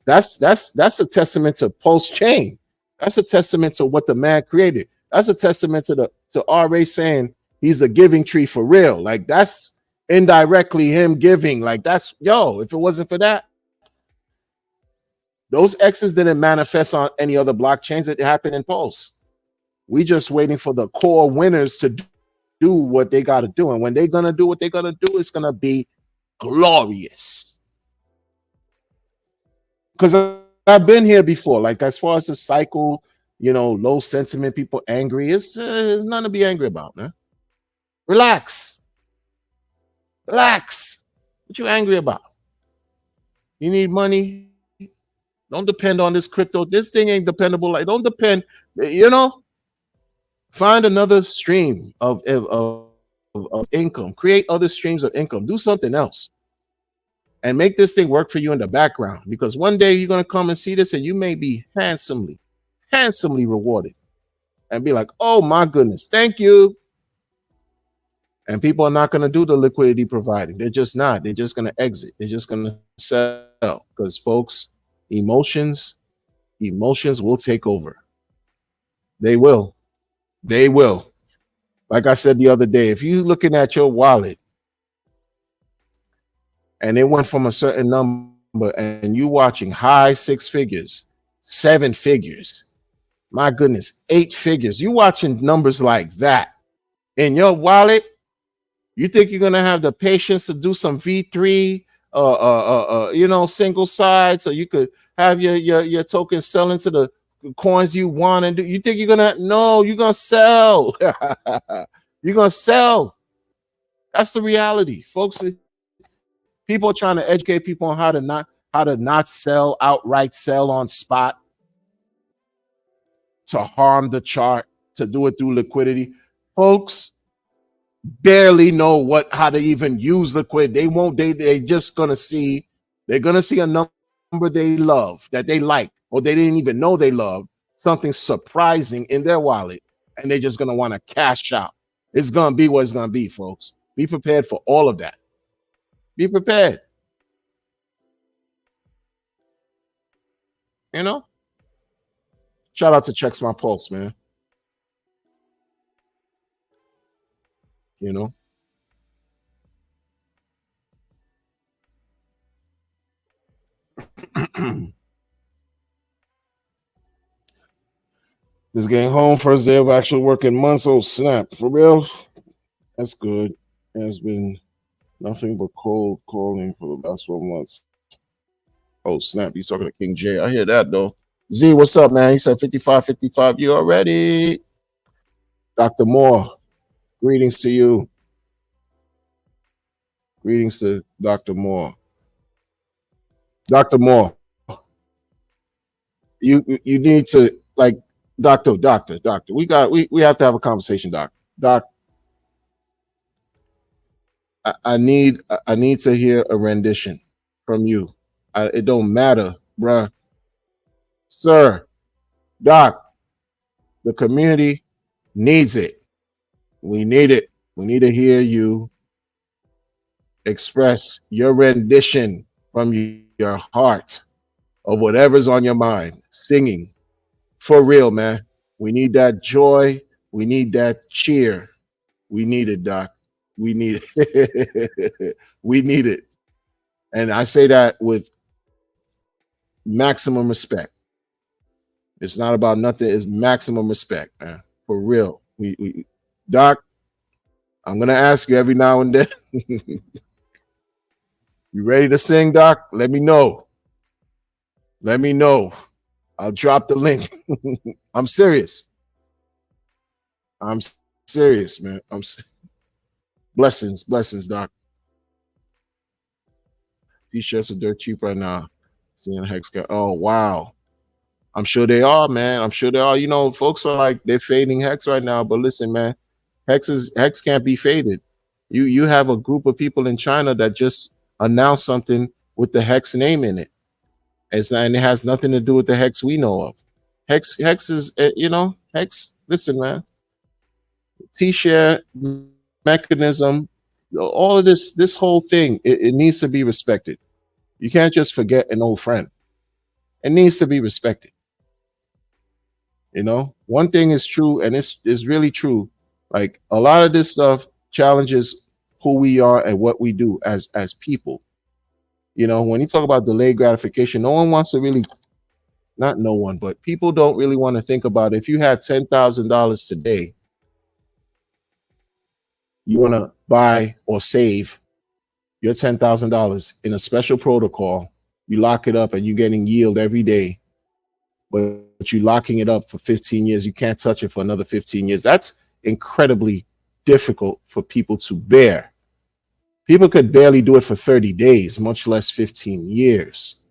That's a testament to Pulse Chain. That's a testament to what the man created. That's a testament to RA saying he's a giving tree for real. Like that's indirectly him giving. Like that's if it wasn't for that, those X's didn't manifest on any other blockchains. It happened in Pulse. We just waiting for the core winners to do what they got to do. And when they're going to do what they're going to do, it's going to be glorious. Because I've been here before. Like as far as the cycle, low sentiment, people angry. It's nothing to be angry about, man. Relax. Relax. What you angry about? You need money. Don't depend on this crypto. This thing ain't dependable. Like, don't depend. Find another stream of income. Create other streams of income. Do something else, and make this thing work for you in the background. Because one day you're gonna come and see this, and you may be handsomely rewarded, and be like, "Oh my goodness, thank you." And people are not gonna do the liquidity providing. They're just not. They're just gonna exit. They're just gonna sell because, folks, emotions will take over. They will. They will. Like I said the other day, if you're looking at your wallet and it went from a certain number and you watching high 6 figures, 7 figures, my goodness, 8 figures, you watching numbers like that in your wallet, you think you're gonna have the patience to do some V3 single side so you could have your token sell into the coins you want and do. You think you're gonna you're gonna sell. You're gonna sell. That's the reality, folks. People are trying to educate people on how to not sell, outright sell on spot, to harm the chart, to do it through liquidity. Folks barely know how to even use liquidity. They just gonna see, they're gonna see a number they love, that they like, or they didn't even know they love, something surprising in their wallet, and they're just gonna want to cash out. It's gonna be what it's gonna be, folks. Be prepared for all of that. Be prepared. Shout out to Checks My Pulse, man. you know. Just getting home, first day of actual work in months. Oh snap! For real, that's good. It has been nothing but cold calling for the last 4 months. Oh snap! He's talking to King J. I hear that though. Z, what's up, man? He said 55, 55. You already? Dr. Moore, greetings to you. Greetings to Dr. Moore. Dr. Moore, You need to like doctor. We have to have a conversation, doc. I need to hear a rendition from you. It don't matter, bruh, sir, doc. The community needs it. We need it. We need to hear you express your rendition from your heart of whatever's on your mind, singing for real, man. We need that joy. We need that cheer. We need it, doc. We need it. We need it. And I say that with maximum respect. It's not about nothing. It's maximum respect, man. For real. Doc, I'm gonna ask you every now and then. You ready to sing, Doc? Let me know. Let me know. I'll drop the link. I'm serious. I'm serious, man. Blessings, Doc. T-shirts are dirt cheap right now. Seeing Hex got. Oh wow. I'm sure they are, man. I'm sure they are. You know, folks are like they're fading Hex right now. But listen, man, Hex can't be faded. You have a group of people in China that just announced something with the Hex name in it. And it has nothing to do with the Hex we know of. Hex is Hex. Listen, man, T-share mechanism, all of this whole thing, it needs to be respected. You can't just forget an old friend. It needs to be respected. One thing is true, and it's really true. Like a lot of this stuff challenges who we are and what we do as people. When you talk about delayed gratification, no one wants to really, not no one, but people don't really want to think about if you had $10,000 today, you want to buy or save your $10,000 in a special protocol. You lock it up and you're getting yield every day, but you're locking it up for 15 years. You can't touch it for another 15 years. That's incredibly difficult for people to bear. People could barely do it for 30 days, much less 15 years.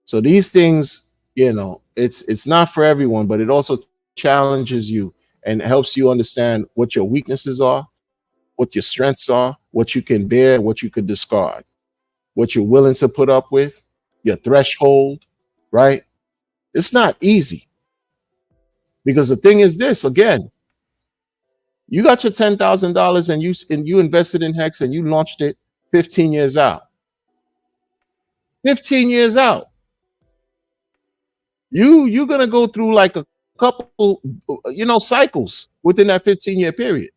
So these things, it's not for everyone, but it also challenges you and helps you understand what your weaknesses are, what your strengths are, what you can bear, what you could discard, what you're willing to put up with, your threshold, right? It's not easy. Because the thing is this, again, you got your $10,000 and you invested in Hex and you launched it 15 years out. 15 years out. You're going to go through like a couple, cycles within that 15-year period.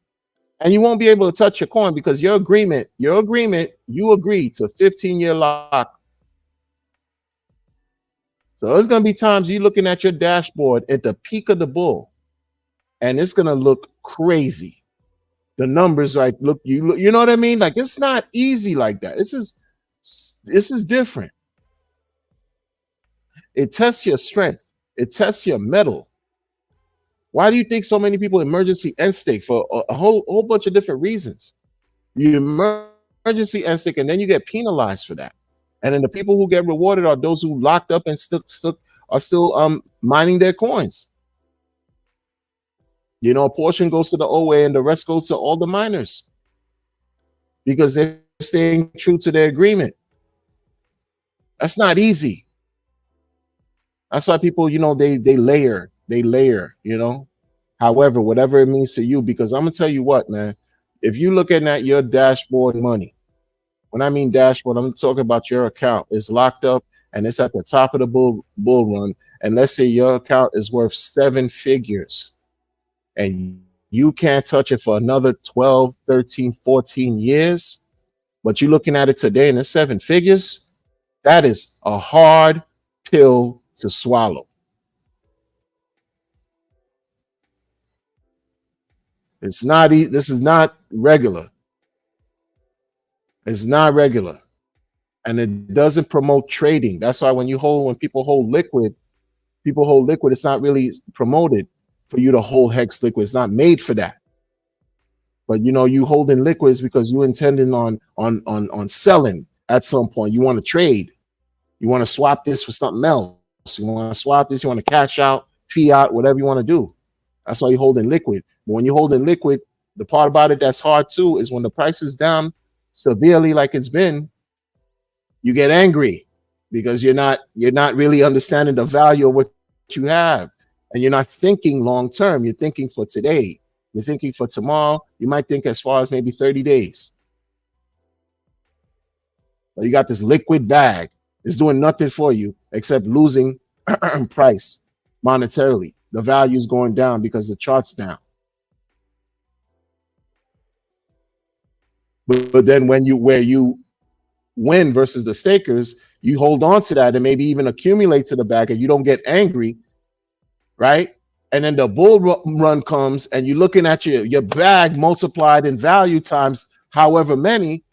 And you won't be able to touch your coin because you agreed to 15-year lock. So there's going to be times you're looking at your dashboard at the peak of the bull, and it's going to look crazy. The numbers, right? You know what I mean? Like it's not easy like that. This is different. It tests your strength. It tests your mettle. Why do you think so many people emergency end stake for a whole bunch of different reasons? You emergency end stake and then you get penalized for that. And then the people who get rewarded are those who locked up and are still mining their coins. A portion goes to the OA and the rest goes to all the miners because they're staying true to their agreement. That's not easy. That's why people, they layer, however, whatever it means to you, because I'm going to tell you what, man, if you're looking at your dashboard money, when I mean dashboard, I'm talking about your account is locked up and it's at the top of the bull run. And let's say your account is worth 7 figures and you can't touch it for another 12, 13, 14 years, but you're looking at it today and it's 7 figures. That is a hard pill to swallow. This is not regular. It's not regular. And it doesn't promote trading. That's why when people hold liquid, it's not really promoted for you to hold Hex liquid. It's not made for that. But you holding liquids because you intending on selling at some point. You want to trade. You want to swap this for something else. You want to swap this, you want to cash out, fiat, whatever you want to do. That's why you're holding liquid. But when you're holding liquid, the part about it that's hard too is when the price is down severely like it's been, you get angry because you're not really understanding the value of what you have. And you're not thinking long term. You're thinking for today. You're thinking for tomorrow. You might think as far as maybe 30 days. But you got this liquid bag. It's doing nothing for you except losing price monetarily. The value is going down because the chart's down. But then when you where you win versus the stakers, you hold on to that and maybe even accumulate to the back and you don't get angry, right? And then the bull run comes and you're looking at your bag multiplied in value times however many,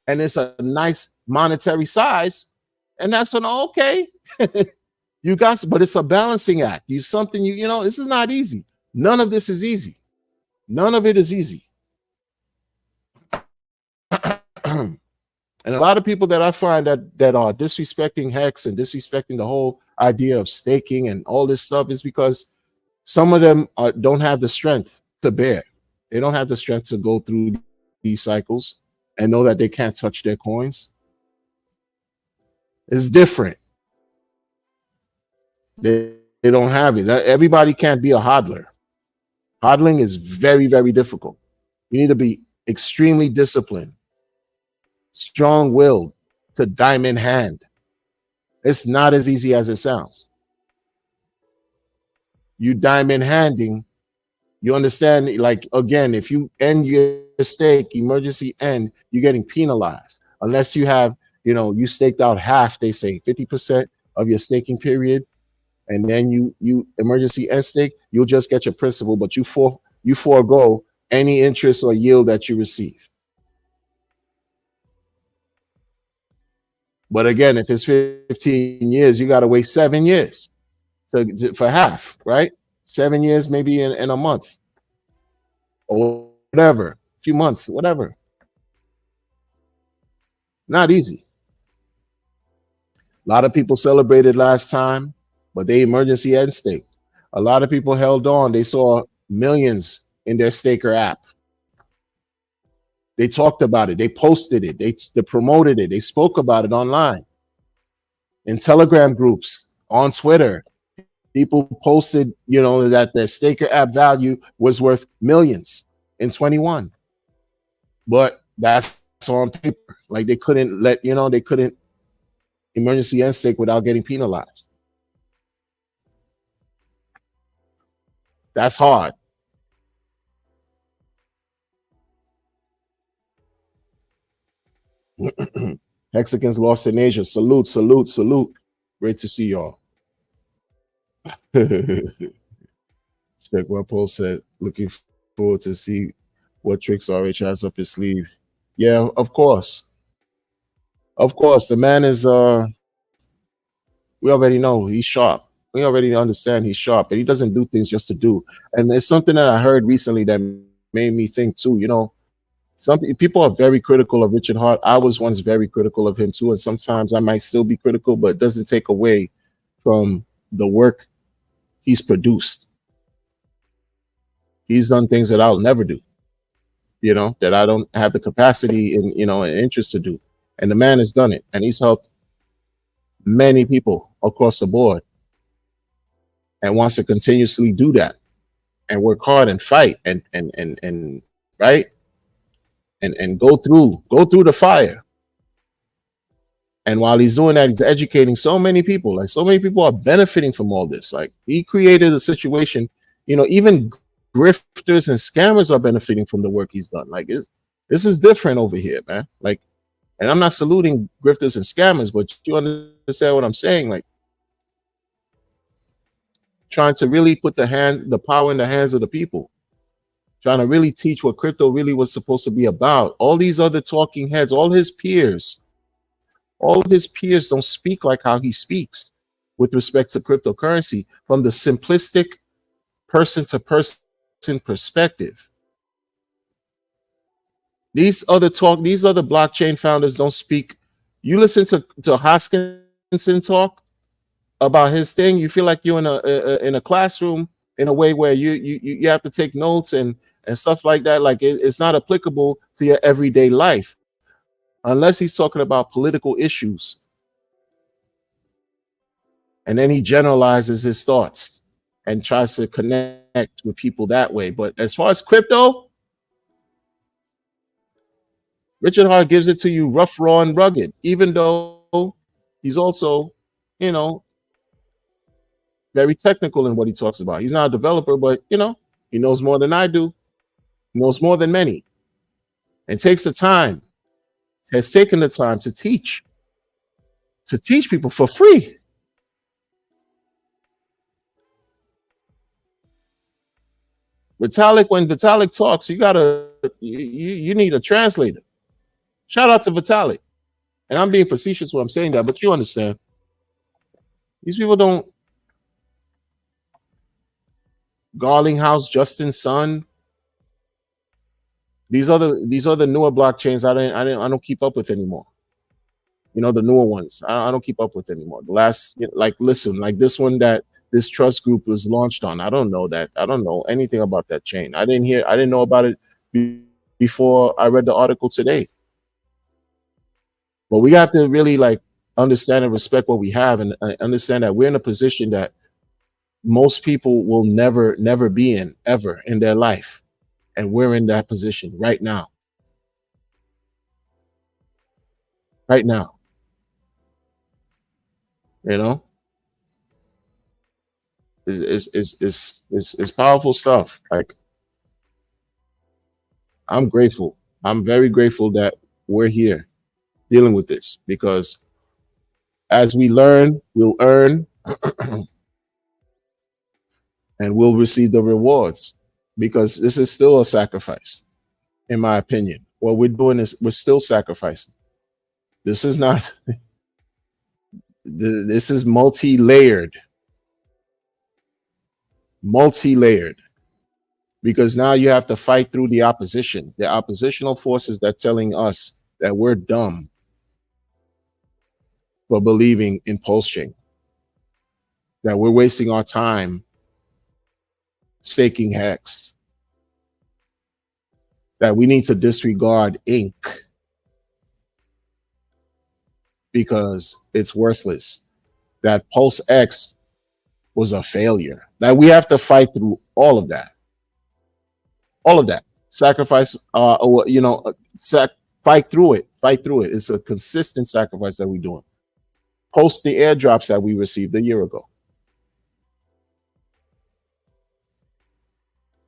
and it's a nice monetary size. And that's when, okay, you got, but it's a balancing act. You know, this is not easy. None of this is easy. None of it is easy. And a lot of people that I find that are disrespecting Hex and disrespecting the whole idea of staking and all this stuff is because some of them don't have the strength to bear. They don't have the strength to go through these cycles and know that they can't touch their coins. It's different. They don't have it. Everybody can't be a hodler. Hodling is very, very difficult. You need to be extremely disciplined, strong-willed, to diamond hand. It's not as easy as it sounds. You diamond handing, you understand, like, again, if you end your stake, emergency end, you're getting penalized. Unless you have, you know, you staked out half, they say 50% of your staking period, and then you emergency end stake, you'll just get your principal, but you forego any interest or yield that you receive. But again, if it's 15 years, you got to wait 7 years for half, right? 7 years, maybe in a month or whatever, a few months, whatever. Not easy. A lot of people celebrated last time, but they emergency end stake. A lot of people held on. They saw millions in their staker app. They talked about it. They posted it. They promoted it. They spoke about it online. In Telegram groups, on Twitter, people posted, you know, that their staker app value was worth millions in 21. But that's on paper. Like they couldn't emergency end stake without getting penalized. That's hard. Mexicans lost in Asia. Salute, salute, salute. Great to see y'all. Check what Paul said. Looking forward to see what tricks RH has up his sleeve. Yeah, of course. Of course. The man is we already know he's sharp. We already understand he's sharp, and he doesn't do things just to do. And it's something that I heard recently that made me think too, you know. Some people are very critical of Richard Hart. I was once very critical of him too, and sometimes I might still be critical, but it doesn't take away from the work he's produced. He's done things that I'll never do, you know, that I don't have the capacity and, you know, and interest to do. And the man has done it, and he's helped many people across the board, and wants to continuously do that and work hard and fight and right. And go through the fire. And while he's doing that, he's educating so many people. Like so many people are benefiting from all this. Like he created a situation, you know, even grifters and scammers are benefiting from the work he's done. Like this is different over here, man. Like, and I'm not saluting grifters and scammers, but you understand what I'm saying? Like trying to really put the power in the hands of the people. Trying to really teach what crypto really was supposed to be about. All these other talking heads, all of his peers don't speak like how he speaks with respect to cryptocurrency from the simplistic person to person perspective. These other blockchain founders don't speak. You listen to Hoskinson talk, about his thing, you feel like you're in a classroom in a way where you have to take notes and stuff like that. Like it's not applicable to your everyday life unless he's talking about political issues, and then he generalizes his thoughts and tries to connect with people that way. But as far as crypto, Richard Hart gives it to you rough, raw, and rugged, even though he's also, you know, very technical in what he talks about. He's not a developer, but he knows more than I do, he knows more than many, and takes the time, has taken the time to teach people for free. Vitalik, when Vitalik talks, you need a translator. Shout out to Vitalik. And I'm being facetious when I'm saying that, but you understand. These people don't. Garlinghouse, Justin Sun. These other newer blockchains I don't keep up with anymore. The newer ones I don't keep up with anymore. The last, like, listen, like this one that this trust group was launched on. I don't know that. I don't know anything about that chain. I didn't know about it before I read the article today. But we have to really like understand and respect what we have, and understand that we're in a position that most people will never be in ever in their life, and we're in that position right now. Right now, you know, it's powerful stuff. Like, I'm grateful. I'm very grateful that we're here dealing with this, because as we learn, we'll earn, and we'll receive the rewards, because this is still a sacrifice, in my opinion. What we're doing is we're still sacrificing. This is not, this is multi-layered, because now you have to fight through the opposition, the oppositional forces that telling us that we're dumb for believing in pulse chain, that we're wasting our time staking Hex, that we need to disregard ink because it's worthless, that Pulse X was a failure. That we have to fight through all of that. Sacrifice, fight through it. It's a consistent sacrifice that we're doing. Post the airdrops that we received a year ago.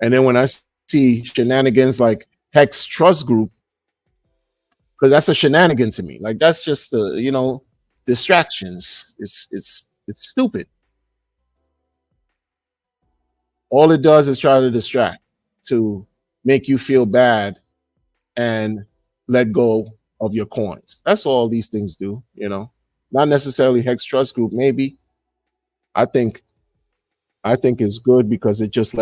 And then when I see shenanigans like Hex Trust Group, because that's a shenanigan to me. Like, that's just distractions. It's stupid. All it does is try to distract, to make you feel bad and let go of your coins. That's all these things do, Not necessarily Hex Trust Group, maybe. I think it's good because it just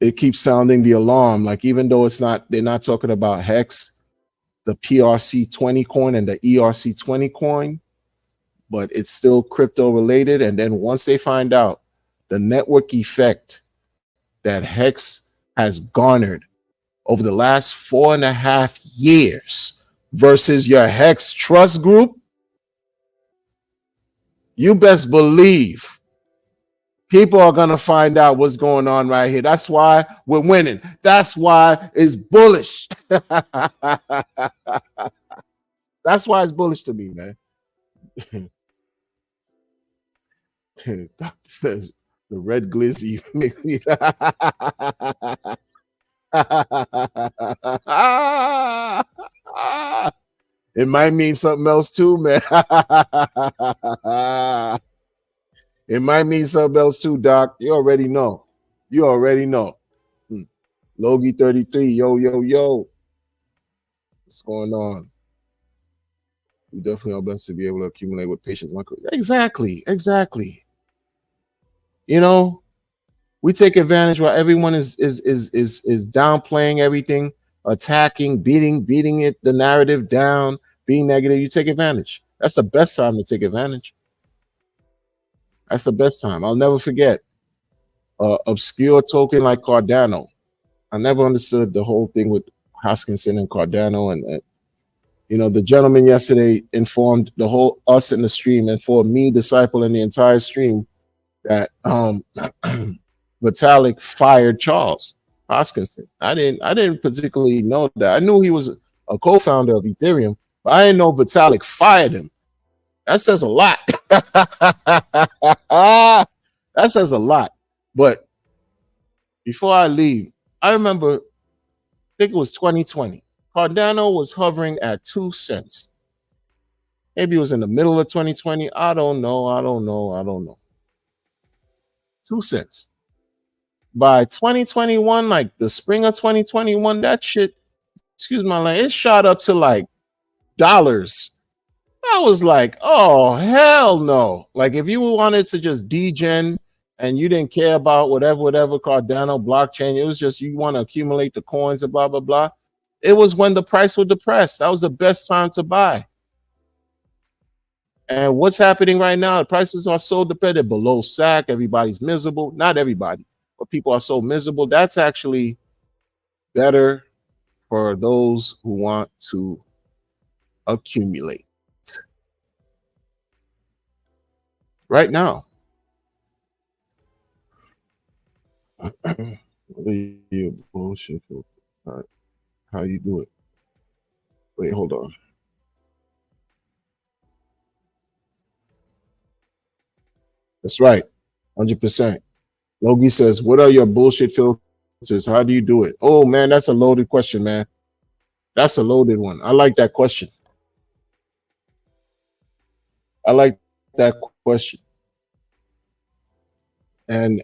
it keeps sounding the alarm. Like, even though they're not talking about Hex, the PRC20 coin and the ERC20 coin, but it's still crypto related. And then once they find out the network effect that Hex has garnered over the last 4.5 years versus your Hex Trust Group, you best believe people are going to find out what's going on right here. That's why we're winning. That's why it's bullish. That's why it's bullish to me, man. Doctor says the red glizzy makes me. It might mean something else too, man. It might mean something else too, Doc. You already know. Logie 33, yo. What's going on? We definitely are best to be able to accumulate with patience. Exactly. We take advantage while everyone is downplaying everything, attacking, beating it, the narrative down, being negative. You take advantage. That's the best time to take advantage. That's the best time. I'll never forget obscure token like Cardano. I never understood the whole thing with Hoskinson and Cardano, and you know, the gentleman yesterday informed the whole us in the stream, and for me, disciple in the entire stream, that Vitalik fired Charles Hoskinson. I didn't particularly know that. I knew he was a co-founder of Ethereum, but I didn't know Vitalik fired him. That says a lot. That says a lot. But before I leave, I remember, I think it was 2020. Cardano was hovering at 2 cents. Maybe it was in the middle of 2020. I don't know. 2 cents. By 2021, like the spring of 2021, that shit, excuse my language, it shot up to like dollars. I was like, oh, hell no. Like, if you wanted to just degen and you didn't care about whatever Cardano blockchain, it was just you want to accumulate the coins and blah, blah, blah. It was when the price was depressed. That was the best time to buy. And what's happening right now? The prices are so dependent below SAC. Everybody's miserable. Not everybody, but people are so miserable. That's actually better for those who want to accumulate right now. Bullshit. How you do it? Wait, hold on. That's right. 100%. Logie says, what are your bullshit filters? How do you do it? Oh, man, that's a loaded question, man. That's a loaded one. I like that question. And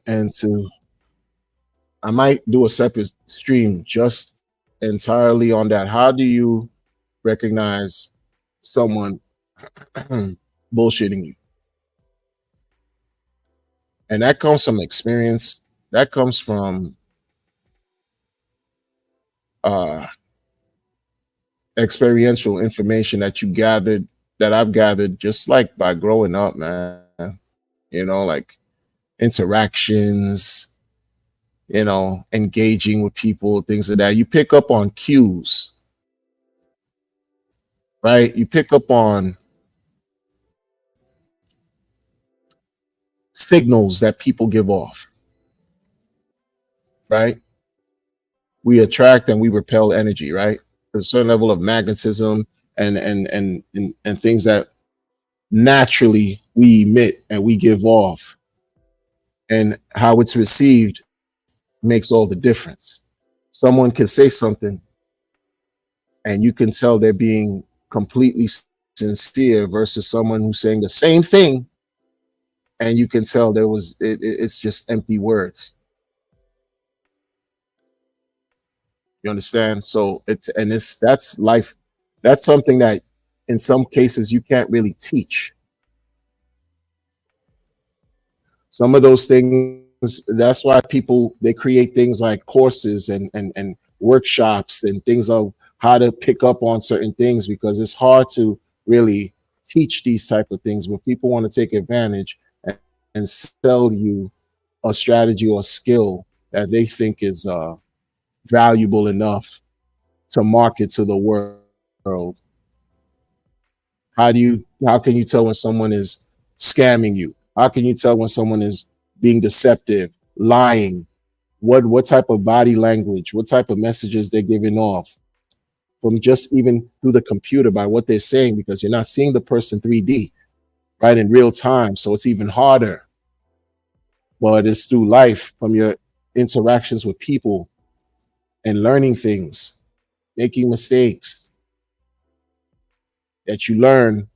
I might do a separate stream just entirely on that. How do you recognize someone bullshitting you? And that comes from experience. That comes from experiential information that you gathered, that I've gathered just like by growing up, man. You know, like interactions, you know, engaging with people, things like that. You pick up on cues, right? You pick up on signals that people give off, right? We attract and we repel energy, right? There's a certain level of magnetism and things that naturally we emit and we give off, and how it's received makes all the difference. Someone can say something and you can tell they're being completely sincere versus someone who's saying the same thing and you can tell it's just empty words. You understand? So that's life. That's something that in some cases you can't really teach. Some of those things, that's why people, they create things like courses and workshops and things of how to pick up on certain things, because it's hard to really teach these type of things, but people want to take advantage and sell you a strategy or skill that they think is valuable enough to market to the world. How can you tell when someone is scamming you? How can you tell when someone is being deceptive, lying? What type of body language, what type of messages they're giving off from just even through the computer by what they're saying, because you're not seeing the person 3D, right, in real time. So it's even harder. But it's through life, from your interactions with people and learning things, making mistakes, that you learn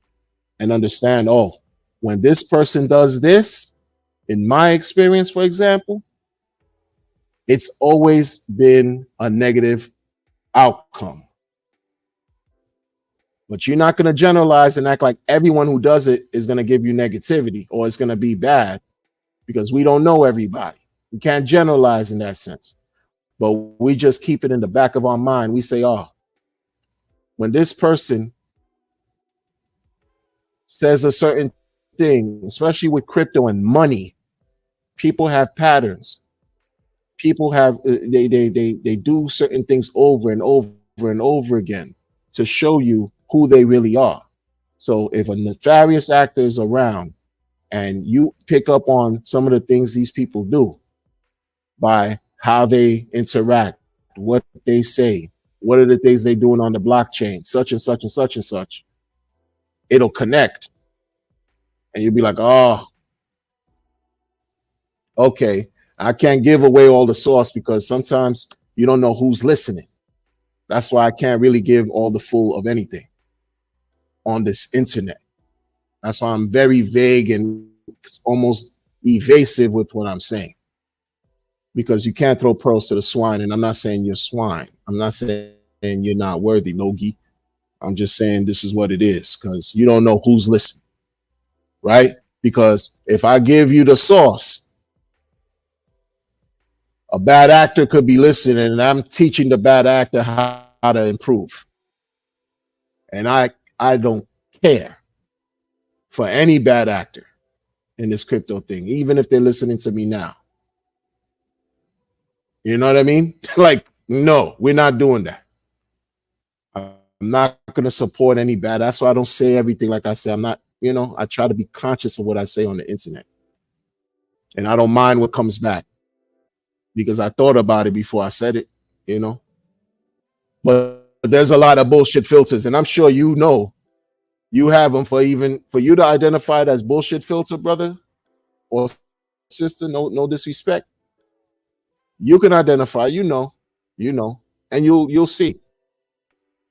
and understand, oh, when this person does this, in my experience, for example, it's always been a negative outcome. But you're not going to generalize and act like everyone who does it is going to give you negativity or it's going to be bad, because we don't know everybody. We can't generalize in that sense. But we just keep it in the back of our mind. We say, oh, when this person says a certain thing, especially with crypto and money. People have patterns. People have they do certain things over and over and over again to show you who they really are. So if a nefarious actor is around and you pick up on some of the things these people do by how they interact, what they say, what are the things they're doing on the blockchain, such and such and such and such, it'll connect. And you'll be like, oh, okay, I can't give away all the sauce because sometimes you don't know who's listening. That's why I can't really give all the full of anything on this internet. That's why I'm very vague and almost evasive with what I'm saying. Because you can't throw pearls to the swine, and I'm not saying you're swine. I'm not saying you're not worthy, Nogi. I'm just saying this is what it is because you don't know who's listening, right? Because if I give you the sauce, a bad actor could be listening, and I'm teaching the bad actor how to improve. And I don't care for any bad actor in this crypto thing, even if they're listening to me now. You know what I mean? Like, no, we're not doing that. I'm not going to support any bad. That's why I don't say everything like I say. I'm not, I try to be conscious of what I say on the internet. And I don't mind what comes back because I thought about it before I said it. But there's a lot of bullshit filters, and I'm sure you have them for you to identify it as bullshit filter, brother or sister. No disrespect. You can identify, and you'll see.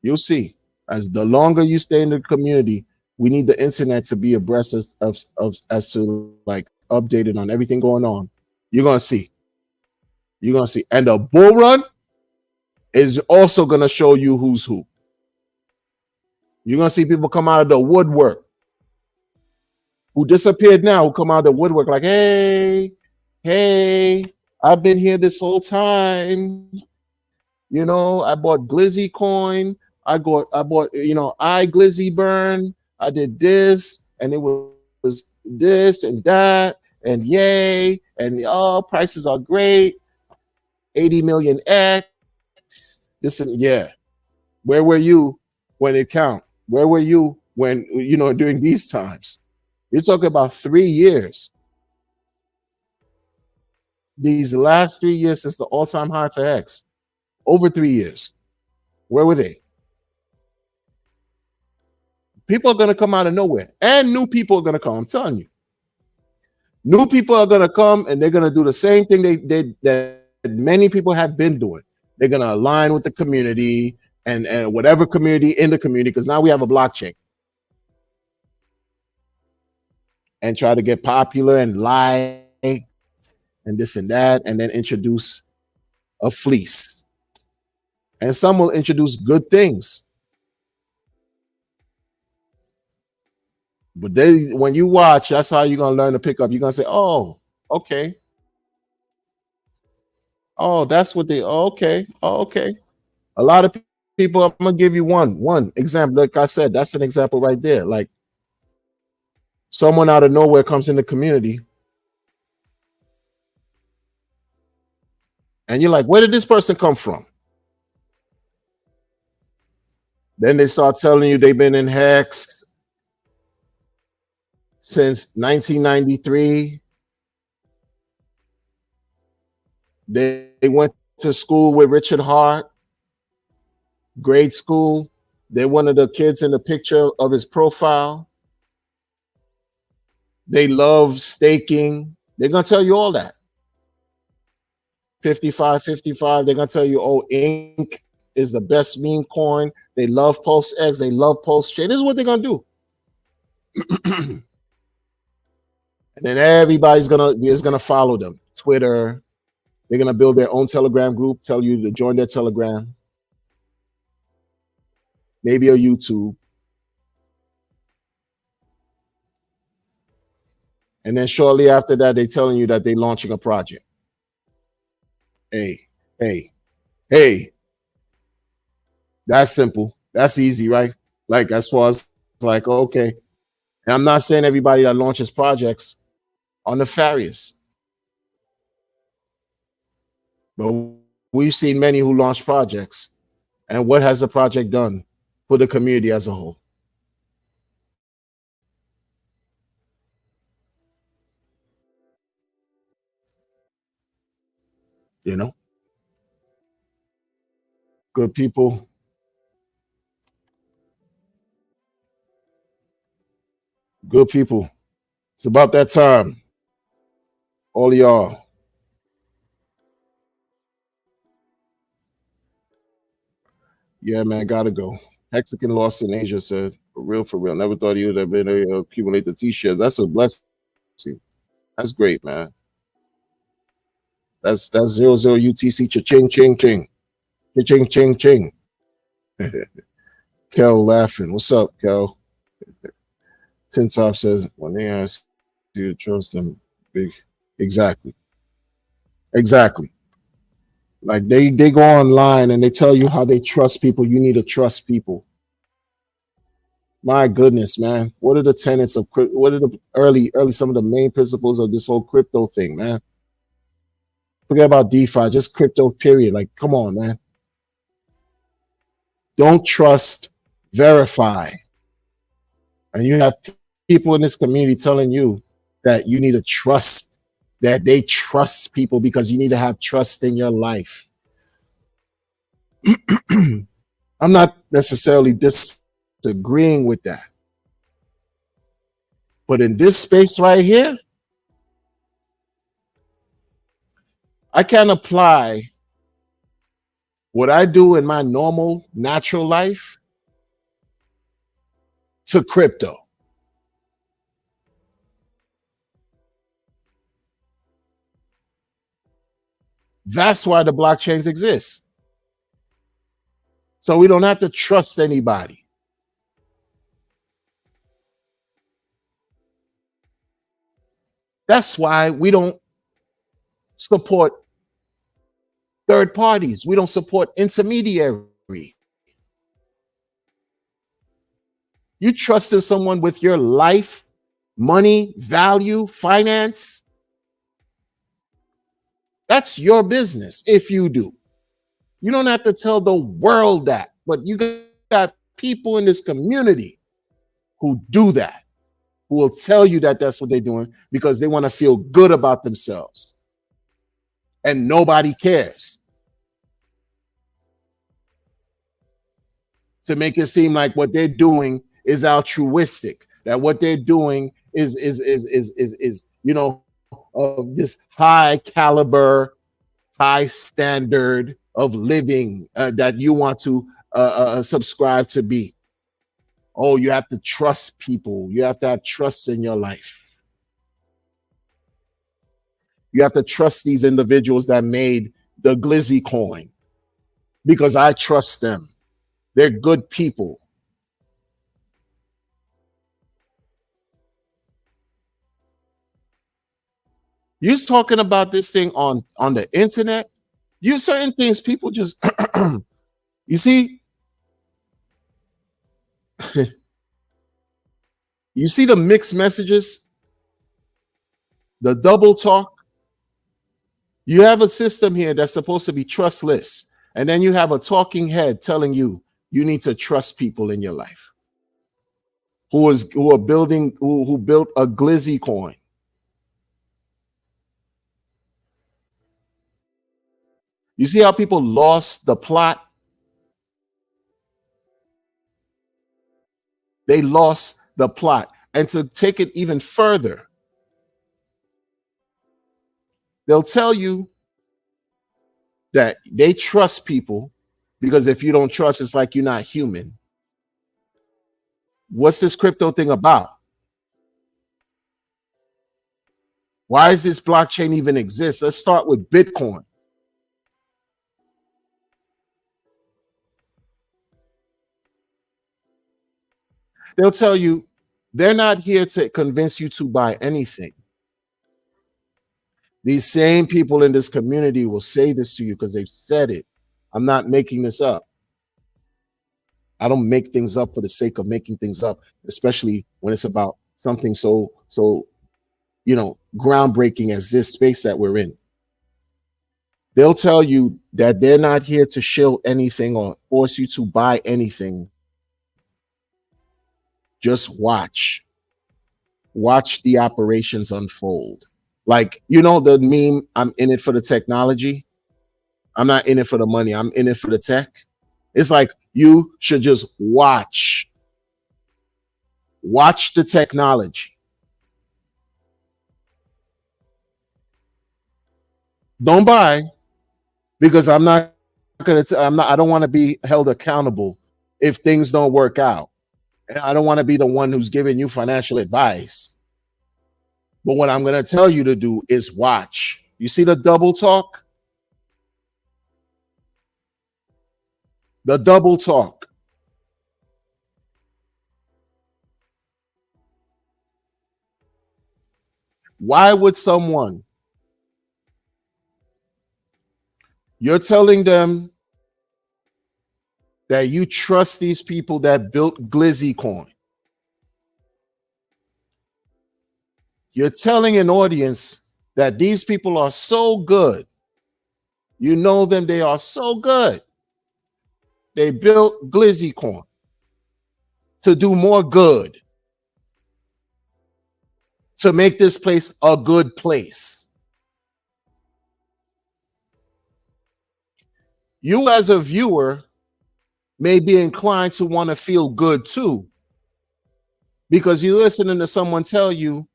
You'll see. As the longer you stay in the community, we need the internet to be abreast as to like updated on everything going on. You're gonna see. You're gonna see. And the bull run is also gonna show you who's who. You're gonna see people come out of the woodwork who disappeared now, who come out of the woodwork like, hey, I've been here this whole time. I bought Glizzy coin. I bought, I Glizzy burn. I did this, and it was this and that, and yay, and prices are great. 80 million X. This and yeah. Where were you when it count? Where were you when during these times? You're talking about 3 years. These last 3 years since the all-time high for Hex. Over 3 years. Where were they? People are going to come out of nowhere, and new people are going to come. I'm telling you, new people are going to come, and they're going to do the same thing that many people have been doing. They're going to align with the community and whatever community in the community, because now we have a blockchain, and try to get popular and like and this and that, and then introduce a fleece. And some will introduce good things. But when you watch, that's how you're going to learn to pick up. You're going to say, oh, okay. Oh, that's what they, okay. Oh, okay. A lot of people, I'm going to give you one example. Like I said, that's an example right there. Like someone out of nowhere comes in the community. And you're like, where did this person come from? Then they start telling you they've been in Hex since 1993. They went to school with Richard Hart, grade school. They're one of the kids in the picture of his profile. They love staking. They're going to tell you all that. 55. They're going to tell you, oh, Ink is the best meme coin. They love Pulse X. They love Pulse Chain. This is what they're going to do. And then everybody's gonna follow them. Twitter. They're gonna build their own Telegram group, tell you to join their Telegram. Maybe a YouTube. And then shortly after that, they're telling you that they're launching a project. Hey. That's simple. That's easy, right? Like as far as like, okay, And I'm not saying everybody that launches projects are nefarious, but we've seen many who launch projects. And what has the project done for the community as a whole? You know, good people, good people. It's about that time. All y'all. Yeah, man, gotta go. Mexican lost in Asia said, for real, for real. Never thought he would have been able to accumulate the t-shirts. That's a blessing. That's great, man. That's 00 UTC cha-ching, ching, ching. Cha-ching, ching, ching. Kel laughing. What's up, Kel? Tin Top says, when they ask you to trust them, big. Exactly. Exactly. Like they go online and they tell you how they trust people. You need to trust people. My goodness, man. What are the tenets of what are the early some of the main principles of this whole crypto thing, man? Forget about DeFi, just crypto, period. Like, come on, man. Don't trust, verify. And you have people in this community telling you that you need to trust, that they trust people because you need to have trust in your life. I'm not necessarily disagreeing with that. But in this space right here, I can apply what I do in my normal, natural life to crypto. That's why the blockchains exist. So we don't have to trust anybody. That's why we don't support third parties. We don't support intermediary. You trust in someone with your life, money, value, finance. That's your business if you do. You don't have to tell the world that, but you got people in this community who do that, who will tell you that that's what they're doing because they want to feel good about themselves. And nobody cares. To make it seem like what they're doing is altruistic, that what they're doing is of this high caliber, high standard of living that you want to subscribe to be. Oh, you have to trust people. You have to have trust in your life. You have to trust these individuals that made the Glizzy coin because I trust them. They're good people. You're talking about this thing on the internet. You certain things people just you see you see the mixed messages, the double talk. You have a system here that's supposed to be trustless, and then you have a talking head telling you you need to trust people in your life who are building who built a Glizzy coin. You see how people lost the plot? They lost the plot. And to take it even further, they'll tell you that they trust people because if you don't trust, it's like you're not human. What's this crypto thing about? Why does this blockchain even exist? Let's start with Bitcoin. They'll tell you they're not here to convince you to buy anything. These same people in this community will say this to you because they've said it. I'm not making this up. I don't make things up for the sake of making things up, especially when it's about something so groundbreaking as this space that we're in. They'll tell you that they're not here to shill anything or force you to buy anything. Just watch the operations unfold. Like, the meme, I'm in it for the technology. I'm not in it for the money. I'm in it for the tech. It's like you should just watch the technology. Don't buy, because I don't want to be held accountable if things don't work out. And I don't want to be the one who's giving you financial advice. But what I'm going to tell you to do is watch. You see the double talk? The double talk. Why would someone, you're telling them that you trust these people that built Glizzy Coin? You're telling an audience that these people are so good. You know them, they are so good. They built Glizzy Coin to do more good, to make this place a good place. You, as a viewer, may be inclined to want to feel good too, because you're listening to someone tell you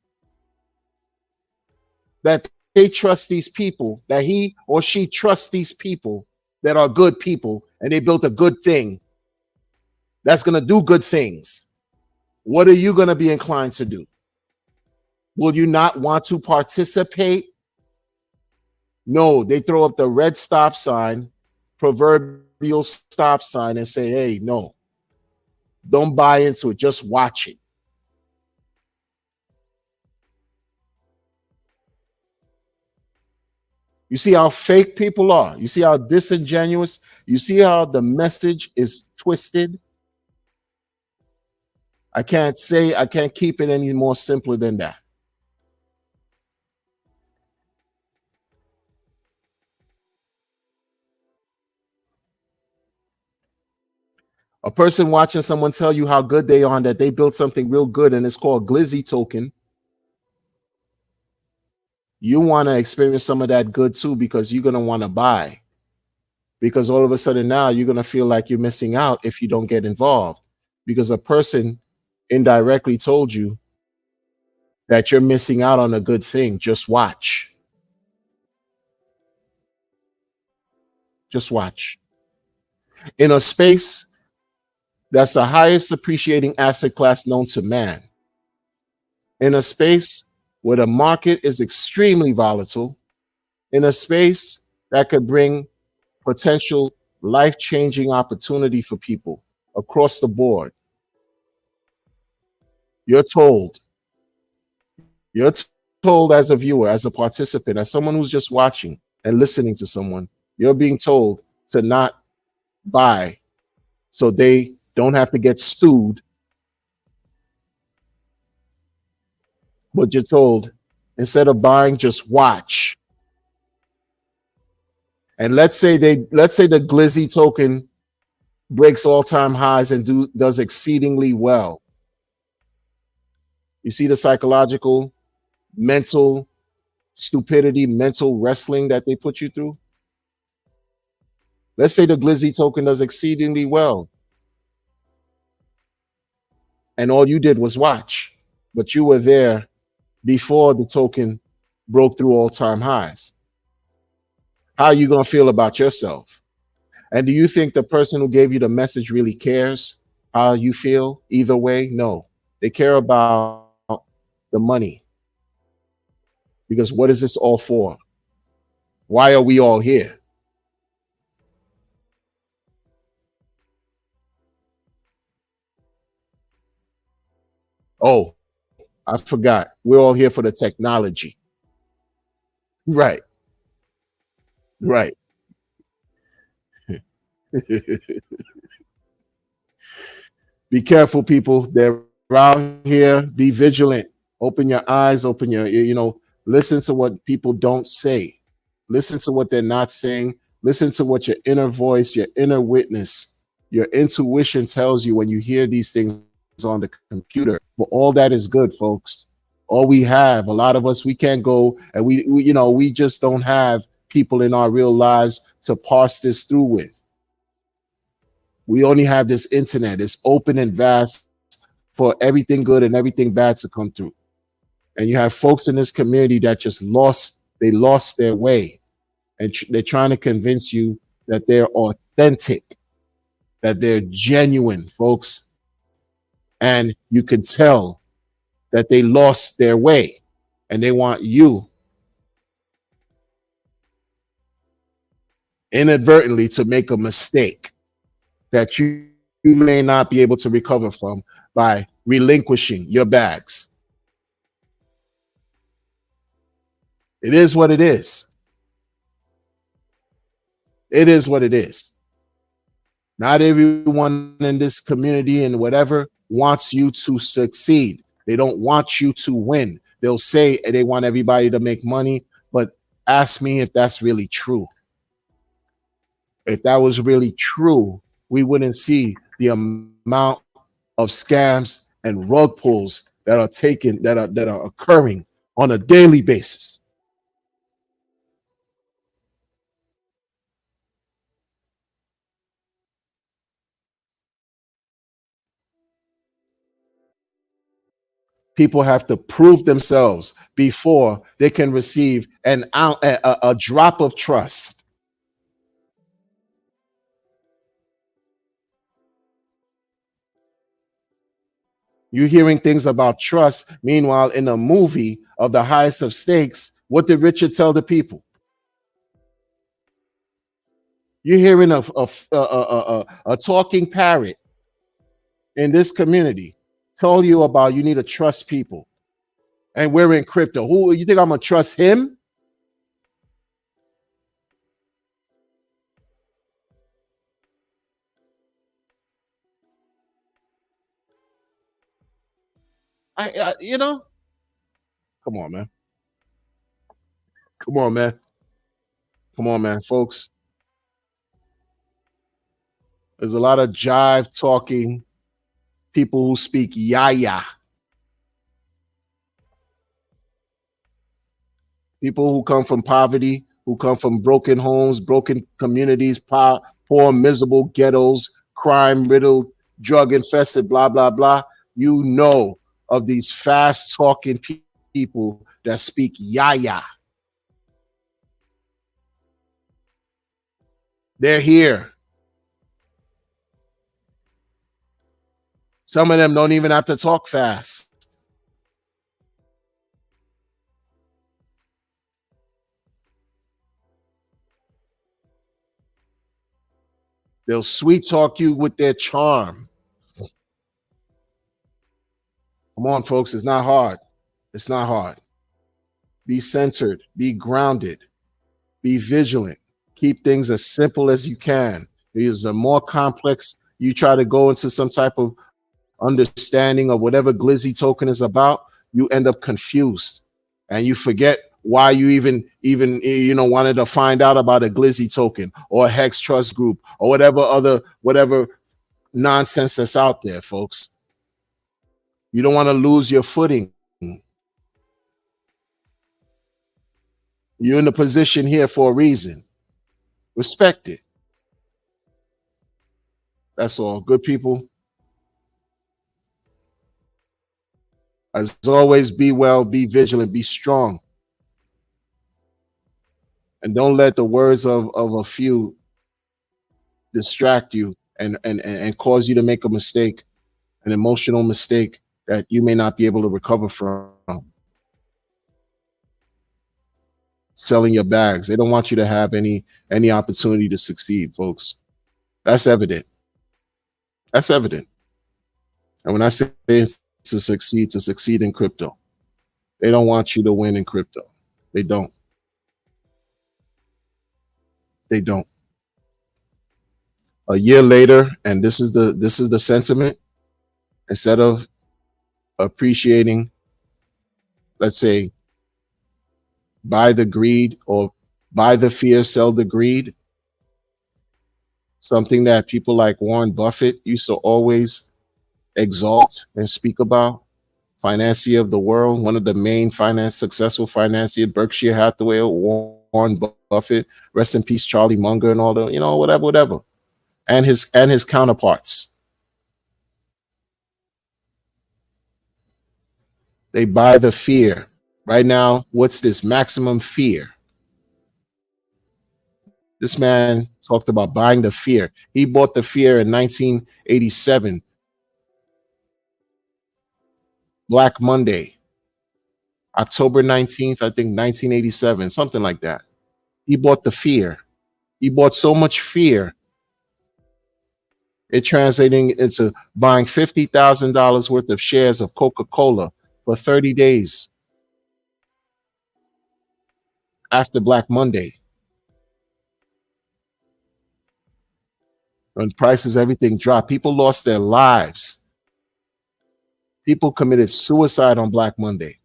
that they trust these people, that he or she trusts these people that are good people, and they built a good thing that's going to do good things. What are you going to be inclined to do? Will you not want to participate? No, they throw up the red stop sign, proverbial stop sign, and say, hey, no, don't buy into it. Just watch it. You see how fake people are. You see how disingenuous. You see how the message is twisted. I can't keep it any more simpler than that. A person watching someone tell you how good they are and that they built something real good and it's called Glizzy token. You want to experience some of that good too, because you're going to want to buy. Because all of a sudden now you're going to feel like you're missing out if you don't get involved, because a person indirectly told you that you're missing out on a good thing. Just watch. Just watch. In a space that's the highest appreciating asset class known to man, in a space where the market is extremely volatile, in a space that could bring potential life-changing opportunity for people across the board, you're told, you're told as a viewer, as a participant, as someone who's just watching and listening to someone, you're being told to not buy so they don't have to get sued. But you're told, instead of buying, just watch. And let's say the Glizzy token breaks all-time highs and does exceedingly well. You see the psychological, mental stupidity, mental wrestling that they put you through? Let's say the Glizzy token does exceedingly well, and all you did was watch, but you were there before the token broke through all-time highs. How are you going to feel about yourself? And do you think the person who gave you the message really cares how you feel either way? No, they care about the money. Because what is this all for? Why are we all here? Oh, I forgot. We're all here for the technology. Right, right. Be careful, people. There out here, be vigilant. Open your eyes, open your, listen to what people don't say. Listen to what they're not saying. Listen to what your inner voice, your inner witness, your intuition tells you when you hear these things on the computer. But all that is good, folks. All we have, a lot of us, we can't go and we just don't have people in our real lives to parse this through with. We only have this internet. It's open and vast for everything good and everything bad to come through. And you have folks in this community that just lost their way. And they're trying to convince you that they're authentic, that they're genuine, folks. And you can tell that they lost their way and they want you inadvertently to make a mistake that you may not be able to recover from by relinquishing your bags. It is what it is. It is what it is. Not everyone in this community and whatever wants you to succeed. They don't want you to win. They'll say they want everybody to make money, but ask me if that's really true. If that was really true, we wouldn't see the amount of scams and rug pulls that are occurring on a daily basis. People have to prove themselves before they can receive a drop of trust. You're hearing things about trust. Meanwhile, in a movie of the highest of stakes, what did Richard tell the people? You're hearing a talking parrot in this community told you about you need to trust people. And we're in crypto. Who you think I'm gonna trust him? Come on, man. Come on, man. Come on, man, folks. There's a lot of jive talking people who speak yaya. People who come from poverty, who come from broken homes, broken communities, poor, miserable ghettos, crime riddled, drug infested, blah, blah, blah. You know of these fast talking people that speak yaya. They're here. Some of them don't even have to talk fast. They'll sweet talk you with their charm. Come on, folks. It's not hard. It's not hard. Be centered. Be grounded. Be vigilant. Keep things as simple as you can. Because the more complex you try to go into some type of understanding of whatever glizzy token is about, you end up confused and you forget why you even wanted to find out about a glizzy token or a Hex Trust Group or whatever nonsense that's out there, folks. You don't want to lose your footing. You're in the position here for a reason. Respect it. That's all. Good people. As always, be well, be vigilant, be strong. And don't let the words of a few distract you and cause you to make a mistake, an emotional mistake that you may not be able to recover from. Selling your bags. They don't want you to have any opportunity to succeed, folks. That's evident. That's evident. And when I say to succeed in crypto, they don't want you to win in crypto. They don't. They don't. A year later, and this is the sentiment. Instead of appreciating, let's say, buy the greed or buy the fear, sell the greed, something that people like Warren Buffett used to always exalt and speak about. Financier of the world, one of the main successful financier, Berkshire Hathaway, Warren Buffett, rest in peace, Charlie Munger, and all the, whatever, and his counterparts. They buy the fear. Right now, what's this? Maximum fear. This man talked about buying the fear. He bought the fear in 1987, Black Monday, October 19th, I think 1987, something like that. He bought the fear. He bought so much fear, it translating into buying $50,000 worth of shares of Coca-Cola for 30 days after Black Monday. When prices, everything dropped, people lost their lives. People committed suicide on Black Monday.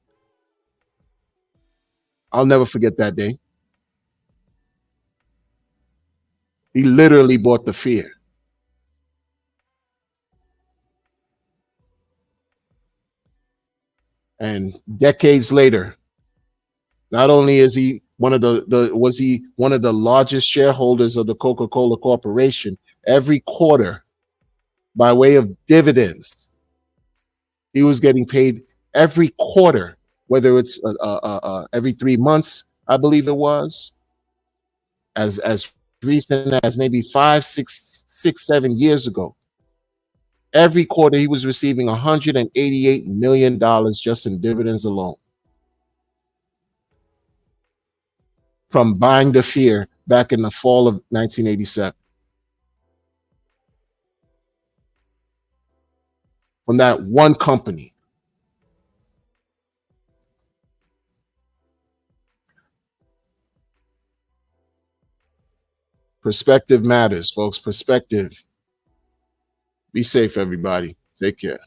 I'll never forget that day. He literally bought the fear. And decades later, not only is he one of the largest shareholders of the Coca-Cola Corporation, every quarter by way of dividends, he was getting paid every quarter, whether it's every 3 months, I believe it was, as recent as maybe 5, 6, 7 years ago. Every quarter, he was receiving $188 million just in dividends alone from buying the fear back in the fall of 1987. From that one company. Perspective matters, folks. Perspective. Be safe, everybody. Take care.